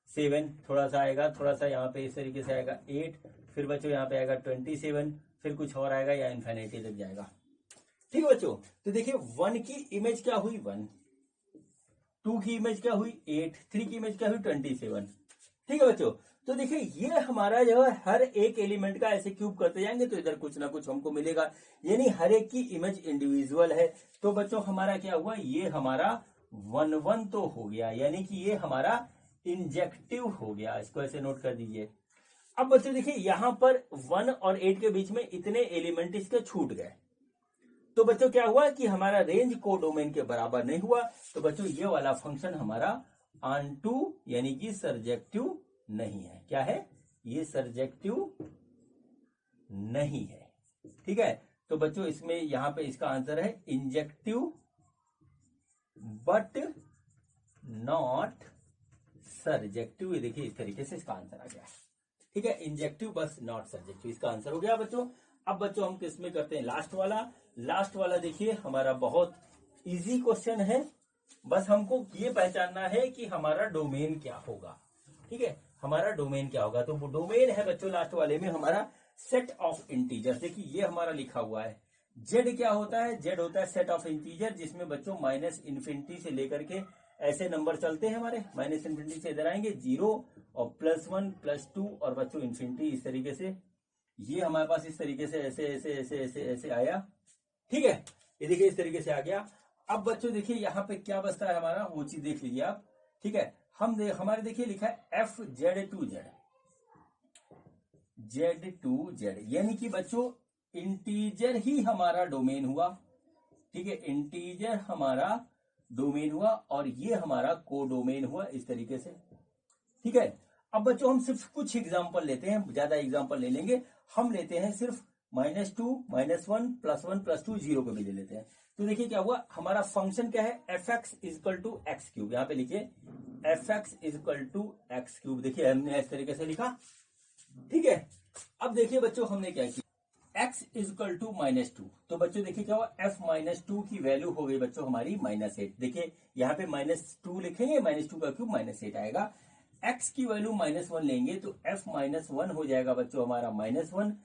7, थोड़ा सा आएगा, थोड़ा सा यहाँ पे इस तरीके से आएगा 8, फिर बच्चों यहाँ पे आएगा 27, फिर कुछ और आएगा या इनफाइनाइटी तक जाएगा, ठीक है बच्चों। तो देखिए 1 की इमेज क्या हुई 1, 2 की इमेज क्या हुई 8, 3 की इमेज क्या हुई 27, ठीक है बच्चों। तो देखिए ये हमारा जो है हर एक एलिमेंट का ऐसे क्यूब करते जाएंगे तो इधर कुछ ना कुछ हमको मिलेगा, यानी हर एक की इमेज इंडिविजुअल है। तो बच्चों हमारा क्या हुआ, ये हमारा 1 1 तो हो गया, यानी कि ये हमारा इंजेक्टिव हो गया, इसको ऐसे नोट कर दीजिए। अब बच्चों देखिए यहां पर 1 और 8 के बीच में इतने एलिमेंट इसके छूट गए, तो बच्चों क्या हुआ कि हमारा रेंज कोडोमेन के बराबर नहीं हुआ। तो बच्चों ये वाला फंक्शन हमारा ऑनटू यानी कि सरजेक्टिव नहीं है। क्या है ये, सरजेक्टिव नहीं है, ठीक है। तो बच्चों इसमें यहां पे इसका आंसर है इंजेक्टिव बट नॉट सरजेक्टिव। ये देखिए इस तरीके से इसका आंसर आ गया, ठीक है, इंजेक्टिव बस नॉट सरजेक्टिव, इसका आंसर हो गया बच्चों। अब बच्चों हम किसमें करते हैं, लास्ट वाला देखिए हमारा बहुत इजी क्वेश्चन है, बस हमको ये पहचानना है कि हमारा डोमेन क्या होगा, ठीक है, हमारा डोमेन क्या होगा। तो वो डोमेन है बच्चों लास्ट वाले में हमारा सेट ऑफ इंटीजर। देखिए ये हमारा लिखा हुआ है, जेड क्या होता है, जेड होता है सेट ऑफ इंटीजर, जिसमें बच्चों -∞ से लेकर के ऐसे नंबर चलते हैं हमारे, -∞ से इधर आएंगे 0 और +1 +2 और बच्चों इन्फिनिटी, इस तरीके से ये हमारे पास इस तरीके से ऐसे ऐसे ऐसे ऐसे ऐसे आया, ठीक है, ये देखिए इस तरीके से आ गया। अब बच्चों देखिए यहाँ पे क्या बचता है हमारा, वो चीज देख लीजिए आप, ठीक है। हमारे देखिए लिखा है Z2Z, यानी कि बच्चों इंटीजर ही हमारा डोमेन हुआ, ठीक है, इंटीजर हमारा डोमेन हुआ और ये हमारा कोडोमेन हुआ, इस तरीके से, ठीक है। अब बच्चों हम सिर्फ कुछ एग्जांपल लेते हैं, ज्यादा एग्जांपल ले लेंगे, हम लेते हैं सिर्फ -2 -1 +1 +2 0 को भी ले लेते हैं। तो देखिए क्या हुआ, हमारा फंक्शन क्या है, fx = x³, यहां पे लिखिए fx = x³, देखिए हमने इस तरीके से लिखा, ठीक है। अब देखिए बच्चों हमने क्या किया, x = -2, तो बच्चों देखिए क्या हुआ, f-2 की वैल्यू हो गई बच्चों हमारी -8, देखिए यहाँ पे -2 लिखेंगे, -2 का क्यूब -8 आएगा। x की वैल्यू -1 लेंगे तो f-1 हो जाएगा बच्चों हमारा -1,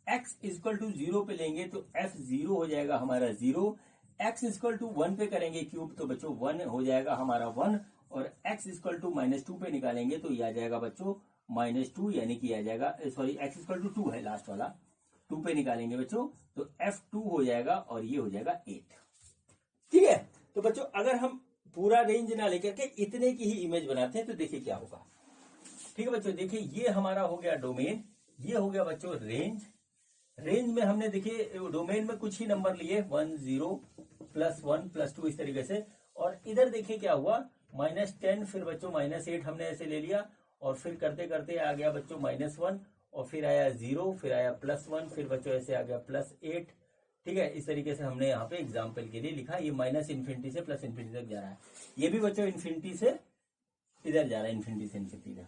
x = 0 पे लेंगे तो f0 हो जाएगा हमारा 0, x = 1 पे करेंगे क्यूब तो बच्चों 1 हो जाएगा हमारा 1, और x इक्वल टू -2 पे निकालेंगे तो ये आ जाएगा बच्चों -2, यानी कि आ जाएगा, सॉरी x इक्वल टू 2 है लास्ट वाला, 2 पे निकालेंगे बच्चों तो f2 हो जाएगा और ये हो जाएगा 8। ठीक है, तो बच्चों अगर हम पूरा रेंज ना लेकर के इतने की ही इमेज बनाते हैं तो देखिए क्या होगा। ठीक है बच्चों, देखिए ये हमारा हो गया डोमेन, ये हो गया बच्चों रेंज। रेंज में हमने देखिए डोमेन में कुछ ही नंबर लिए 1 0 +1 +2 इस तरीके से, और इधर देखिए क्या हुआ -10, फिर बच्चों -8 हमने ऐसे ले लिया, और फिर करते करते आ गया बच्चों -1, और फिर आया 0, फिर आया +1, फिर बच्चों ऐसे आ गया +8। ठीक है, इस तरीके से हमने यहाँ पे एग्जाम्पल के लिए लिखा। ये -∞ से +∞ तक जा रहा है, ये भी बच्चों इन्फिनिटी से इधर जा रहा है, इन्फिनिटी से इन्फिनिटी तक।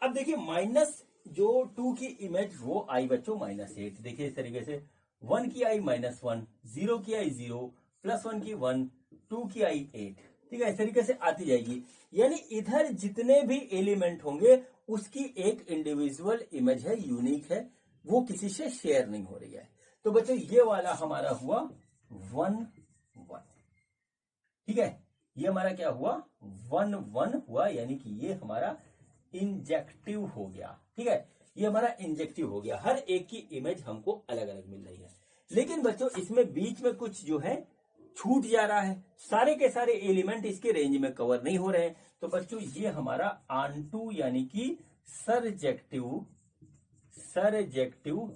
अब देखिए -2 की इमेज वो आई बच्चों -8। देखिए इस तरीके से 1 की आई -1, 0 की आई 0, +1 की 1, 2 की आई 8। ठीक है, इस तरीके से आती जाएगी, यानी इधर जितने भी एलिमेंट होंगे उसकी एक इंडिविजुअल इमेज है, यूनिक है, वो किसी से शेयर नहीं हो रही है। तो बच्चों ये वाला हमारा हुआ 1 1। ठीक है, ये हमारा क्या हुआ 1 1 हुआ, यानी कि ये हमारा इंजेक्टिव हो गया। ठीक है, ये हमारा इंजेक्टिव हो गया, हर एक की इमेज हमको अलग अलग मिल रही है। लेकिन बच्चों इसमें बीच में कुछ जो है छूट जा रहा है, सारे के सारे एलिमेंट इसके रेंज में कवर नहीं हो रहे हैं। तो बच्चों ये हमारा ऑनटू यानी कि सरजेक्टिव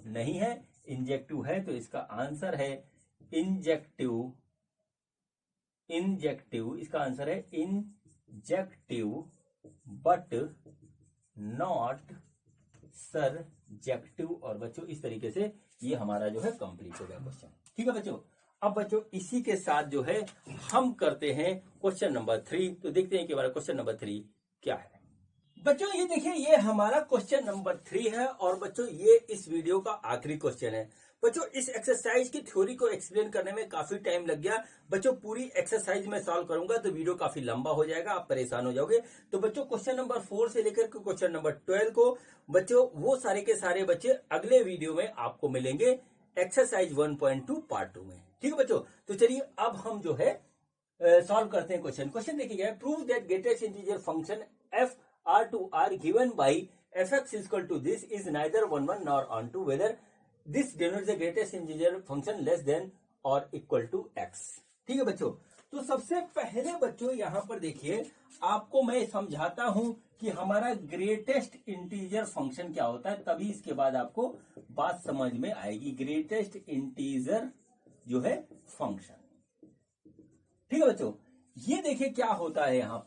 नहीं है, इंजेक्टिव है, तो इसका आंसर है इंजेक्टिव। इसका आंसर है इंजेक्टिव बट नॉट सरजेक्टिव। और बच्चों इस तरीके से ये हमारा जो है कंप्लीट हो गया क्वेश्चन। ठीक है बच्चों, अब बच्चों इसी के साथ जो है हम करते हैं क्वेश्चन नंबर 3। तो देखते हैं कि हमारा क्वेश्चन नंबर 3 क्या है। बच्चों ये देखिए, ये हमारा क्वेश्चन नंबर 3 है, और बच्चों ये इस वीडियो का आखिरी क्वेश्चन है। बच्चों इस एक्सरसाइज की थ्योरी को एक्सप्लेन करने में काफी टाइम लग गया। बच्चों पूरी एक्सरसाइज में सॉल्व करूंगा तो वीडियो काफी लंबा हो जाएगा, आप परेशान हो जाओगे। तो बच्चों क्वेश्चन नंबर 4 से लेकर के क्वेश्चन नंबर 12 को बच्चों वो सारे के सारे बच्चे अगले वीडियो में आपको मिलेंगे एक्सरसाइज 1.2 पार्ट 2 में। ठीक है बच्चों, तो चलिए अब हम जो है सॉल्व करते हैं क्वेश्चन देखिए, prove that greatest integer function f r2r given by fx is equal to this is neither 1 1 nor onto whether this denotes the greatest integer function less than or equal to x। ठीक है बच्चों, तो सबसे पहले बच्चों यहां पर देखिए, आपको मैं समझाता हूं कि हमारा ग्रेटेस्ट इंटीजर फंक्शन क्या होता है, तभी इसके बाद आपको बात समझ में आएगी। ग्रेटेस्ट इंटीजर जो है फंक्शन। ठीक है बच्चों, ये देखिए क्या होता है यहां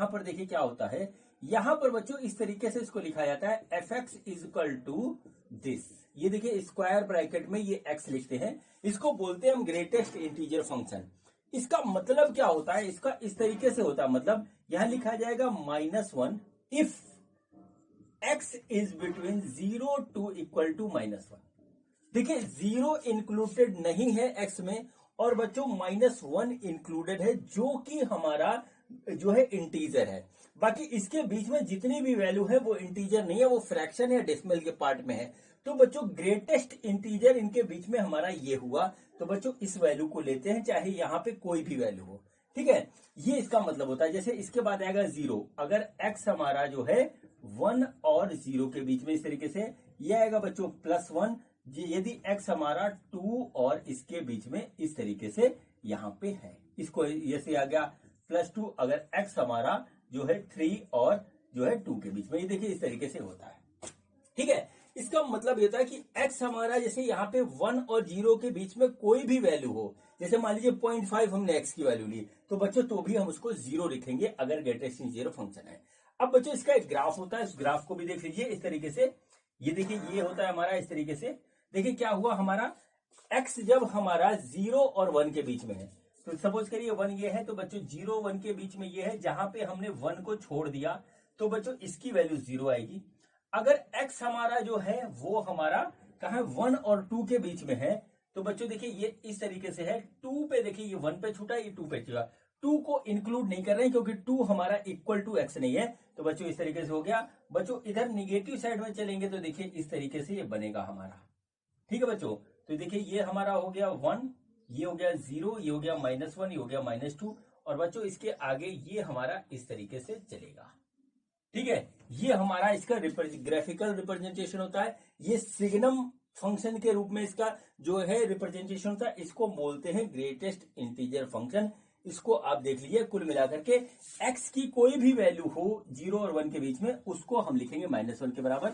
पर देखिए क्या होता है। यहां पर बच्चों इस तरीके से इसको लिखा जाता है fx is equal to this. ये देखिए स्क्वायर ब्रैकेट में ये x लिखते हैं, इसको बोलते हैं हम ग्रेटेस्ट इंटीजर फंक्शन। इसका मतलब क्या होता है, इसका इस तरीके से होता है, मतलब यहां लिखा जाएगा -1 if x is between 0 to equal to -1। देखिए 0 इंक्लूडेड नहीं है x में, और बच्चों -1 इंक्लूडेड है, जो कि हमारा जो है इंटीजर है। बाकी इसके बीच में जितनी भी वैल्यू है वो इंटीजर नहीं है, वो फ्रैक्शन या डेसिमल के पार्ट में है। तो बच्चों ग्रेटेस्ट इंटीजर इनके बीच में हमारा ये हुआ, तो बच्चों इस वैल्यू को लेते हैं, चाहे यहाँ पे कोई भी वैल्यू हो। ठीक है, ये इसका मतलब होता है। जैसे इसके बाद आएगा 0, अगर x हमारा जो है 1 और 0 के बीच में, इस तरीके से ये आएगा बच्चों +1। यदि x हमारा 2 और इसके बीच में इस तरीके से यहाँ पे है, इसको जैसे आ गया +2, अगर x हमारा जो है 3 और जो है 2 के बीच में, ये देखिए इस तरीके से होता है। ठीक है, इसका मतलब ये होता है कि x हमारा जैसे यहाँ पे 1 और 0 के बीच में कोई भी वैल्यू हो, जैसे मान लीजिए 0.5 हमने x की वैल्यू ली, तो बच्चों तो भी हम उसको 0 लिखेंगे अगर ग्रेटेस्ट इंटीजर फंक्शन है। अब बच्चों इसका एक ग्राफ होता है, इस ग्राफ को भी देख लीजिए इस तरीके से। ये देखिए ये होता है हमारा इस तरीके से। देखिए क्या हुआ, हमारा x जब हमारा 0 और 1 के बीच में है, तो सपोज करिए 1 ये है, तो बच्चों 0 1 के बीच में ये है, जहां पे हमने 1 को छोड़ दिया तो बच्चों इसकी वैल्यू 0 आएगी। अगर x हमारा जो है वो हमारा कहा 1 और 2 के बीच में है, तो बच्चों देखिए ये इस तरीके से है। 2 पे देखिए ये 1 पे छूटा, ये 2 पे छूटा, 2 को इंक्लूड नहीं कर रहे हैं क्योंकि 2 हमारा इक्वल टू x नहीं है। तो बच्चों इस तरीके से हो गया। बच्चों इधर निगेटिव साइड में चलेंगे तो देखिए इस तरीके से ये बनेगा हमारा। ठीक है बच्चों, तो देखिए ये हमारा हो गया 1, ये हो गया 0, ये हो गया -1, ये हो गया -2, और बच्चों इसके आगे ये हमारा इस तरीके से चलेगा। ठीक है, ये हमारा इसका ग्राफिकल रिप्रेजेंटेशन होता है। ये सिग्नम फंक्शन के रूप में इसका जो है रिप्रेजेंटेशन होता है, इसको बोलते हैं ग्रेटेस्ट इंटीजर फंक्शन। इसको आप देख लीजिए, कुल मिलाकर के x की कोई भी वैल्यू हो 0 और 1 के बीच में, उसको हम लिखेंगे -1 के बराबर।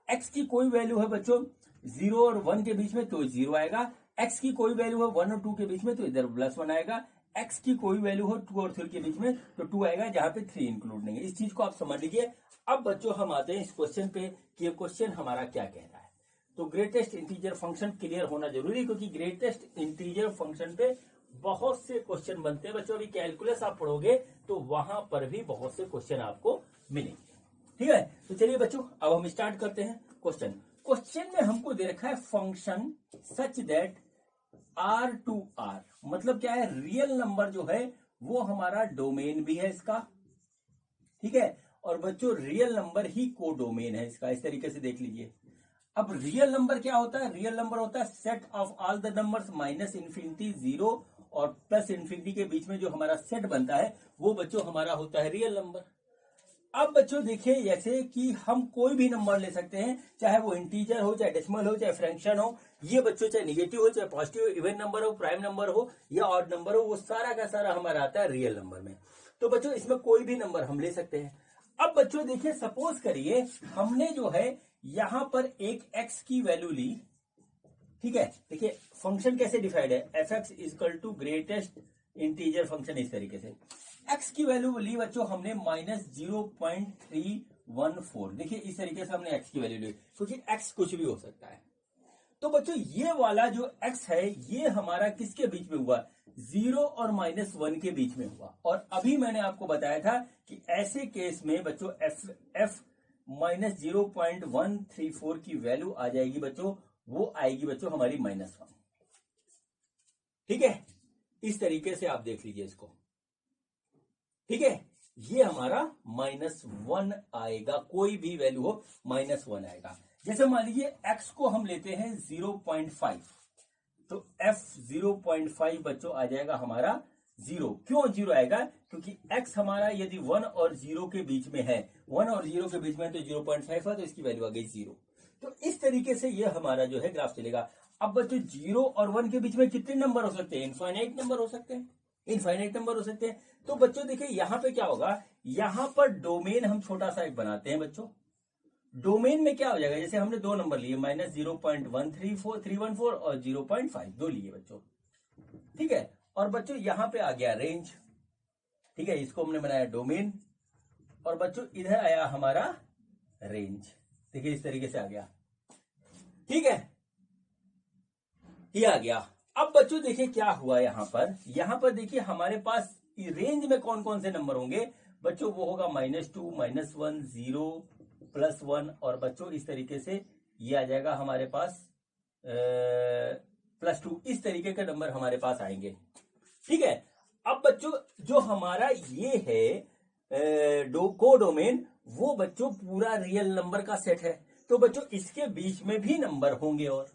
x की कोई वैल्यू है बच्चों 0 और 1 के बीच में तो 0 आएगा। x की कोई वैल्यू है 1 और 2 के बीच में तो इधर +1 आएगा। x की कोई वैल्यू हो 2 और 3 के बीच में तो 2 आएगा, जहां पे 3 इंक्लूड नहीं है। इस चीज को आप समझ लीजिए। अब बच्चों हम आते हैं इस क्वेश्चन पे कि ये क्वेश्चन हमारा क्या कह रहा है। तो ग्रेटेस्ट इंटीजर फंक्शन क्लियर होना जरूरी है, क्योंकि ग्रेटेस्ट इंटीजर फंक्शन पे बहुत से क्वेश्चन बनते हैं बच्चों। अभी कैलकुलस आप पढ़ोगे तो वहां पर भी बहुत से क्वेश्चन आपको मिलेंगे। ठीक है, तो चलिए बच्चों अब हम स्टार्ट करते हैं क्वेश्चन। क्वेश्चन में हमको दे रखा है फंक्शन सच दैट R2R, मतलब क्या है, रियल नंबर जो है वो हमारा डोमेन भी है इसका। ठीक है, और बच्चों रियल नंबर ही कोडोमेन है इसका। इस तरीके से देख लीजिए। अब रियल नंबर क्या होता है? रियल नंबर होता है set of all the numbers -∞, 0 और +∞ के बीच में जो हमारा सेट बनता है वो बच्चों हमारा होता है रियल नंबर। अब बच्चों देखिए, जैसे कि हम कोई भी नंबर ले सकते हैं, चाहे वो इंटीजर हो, चाहे डेसिमल हो, चाहे फ्रैक्शन हो। ये बच्चों चाहे निगेटिव हो, चाहे पॉजिटिव, इवन नंबर हो, प्राइम नंबर हो या ऑड नंबर हो, वो सारा का सारा हमारा आता है रियल नंबर में। तो बच्चों इसमें कोई भी नंबर हम ले सकते हैं। अब बच्चों देखिए, सपोज करिए हमने जो है यहां पर एक x की वैल्यू ली। ठीक है, देखिए फंक्शन कैसे डिफाइंड है, f(x) = ग्रेटेस्ट इंटीजर फंक्शन। इस तरीके से x की वैल्यू ली बच्चों हमने -0.314। देखिए इस तरीके से हमने x की वैल्यू ली, क्योंकि x कुछ भी हो सकता है। तो बच्चों ये वाला जो x है ये हमारा किसके बीच में हुआ? 0 और -1 के बीच में हुआ। और अभी मैंने आपको बताया था कि ऐसे केस में बच्चों f -0.134 की वैल्यू आ जाएगी बच्चों, वो आएगी बच्चों हमारी -1। ठीक है, इस तरीके से आप देख लीजिए इसको। ठीक है, ये हमारा -1 आएगा, कोई भी वैल्यू हो -1 आएगा। जैसे मान लीजिए x को हम लेते हैं 0.5, तो f 0.5 बच्चों आ जाएगा हमारा 0। क्यों 0 आएगा? क्योंकि x हमारा यदि 1 और 0 के बीच में है, 1 और 0 के बीच में है तो 0.5 है, तो इसकी वैल्यू आ गई 0। तो इस तरीके से ये हमारा जो है ग्राफ चलेगा। अब बच्चों 0 और 1 के बीच में कितने नंबर हो सकते हैं? इनफाइनाइट नंबर हो सकते हैं, इनफाइनाइट नंबर हो सकते हैं। तो बच्चों देखिए यहां पे क्या होगा, यहां पर डोमेन हम छोटा सा एक बनाते हैं बच्चों। डोमेन में क्या हो जाएगा, जैसे हमने दो नंबर लिए -0.134 और 0.5, दो लिए बच्चों। ठीक है, और बच्चों यहां पे आ गया रेंज। ठीक है, इसको हमने बनाया डोमेन, और बच्चों इधर आया हमारा रेंज। देखिए इस तरीके से आ गया। ठीक है, ये आ गया। अब बच्चों देखिए क्या हुआ यहां पर देखिए हमारे पास रेंज में कौन कौन से नंबर होंगे बच्चों? वो होगा -2, -1, 0, +1, और बच्चों इस तरीके से ये आ जाएगा हमारे पास +2। इस तरीके के नंबर हमारे पास आएंगे। ठीक है, अब बच्चों जो हमारा ये है कोडोमेन, वो बच्चों पूरा रियल नंबर का सेट है। तो बच्चों इसके बीच में भी नंबर होंगे। और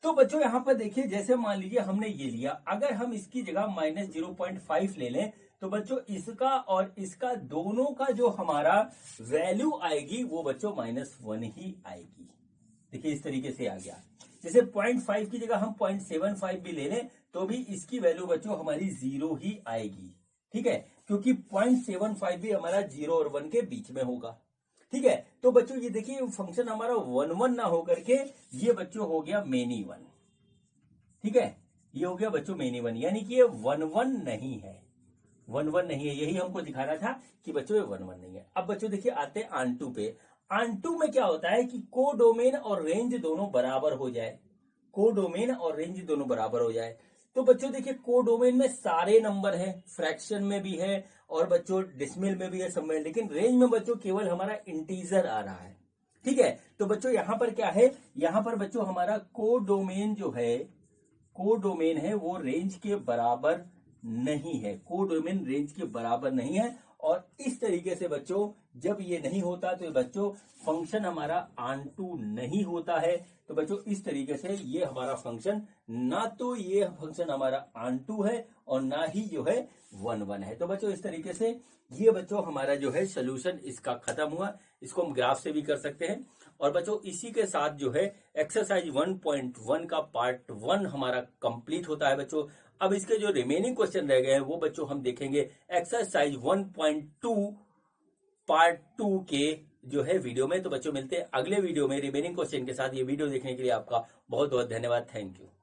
तो बच्चों यहां पर देखिए, जैसे मान लीजिए हमने ये लिया, अगर हम इसकी जगह -0.5 ले लें तो बच्चों इसका और इसका दोनों का जो हमारा वैल्यू आएगी वो बच्चों -1 ही आएगी। देखिए इस तरीके से आ गया। जैसे 0.5 की जगह हम 0.75 भी ले लें तो भी इसकी वैल्यू बच्चों हमारी 0 ही आएगी। ठीक है, क्योंकि 0.75 भी हमारा 0 और 1 के बीच में होगा। ठीक है, तो बच्चों ये देखिए फंक्शन हमारा 1 ना होकर के ये बच्चों हो गया मेनी 1। ठीक है, ये हो गया बच्चों मेनी 1, यानी कि ये 1 नहीं है, 1 नहीं है। यही हमको दिखाना था कि बच्चों ये 1 नहीं है। अब बच्चों देखिए आते हैं आंटू पे। आंटू में क्या होता है कि कोडोमेन और रेंज दोनों बराबर हो जाए, कोडोमेन और रेंज दोनों बराबर हो जाए। तो बच्चों देखिए कोडोमेन में सारे नंबर हैं, फ्रैक्शन में भी है और बच्चों डिसिमल में भी है, सब में। लेकिन रेंज में बच्चों केवल हमारा इंटीजर आ रहा है। ठीक है, तो बच्चों यहां पर क्या है, यहां पर बच्चों हमारा कोडोमेन जो है, कोडोमेन है वो रेंज के बराबर नहीं है, कोडोमेन रेंज के बराबर नहीं है। और इस तरीके से बच्चों जब ये नहीं होता तो बच्चों फंक्शन हमारा ऑन2 नहीं होता है। तो बच्चों इस तरीके से ये हमारा फंक्शन, ना तो ये फंक्शन हमारा ऑन2 है और ना ही जो है 1 है। तो बच्चों इस तरीके से ये बच्चों हमारा जो है सोल्यूशन इसका खत्म हुआ। इसको हम ग्राफ से भी कर सकते हैं। और बच्चों इसी के साथ जो है एक्सरसाइज 1.1 का पार्ट 1 हमारा कंप्लीट होता है बच्चों। अब इसके जो रिमेनिंग क्वेश्चन रह गए हैं वो बच्चों हम देखेंगे एक्सरसाइज 1.2 पार्ट 2 के जो है वीडियो में। तो बच्चों मिलते हैं अगले वीडियो में रिमेनिंग क्वेश्चन के साथ। ये वीडियो देखने के लिए आपका बहुत बहुत धन्यवाद। Thank you.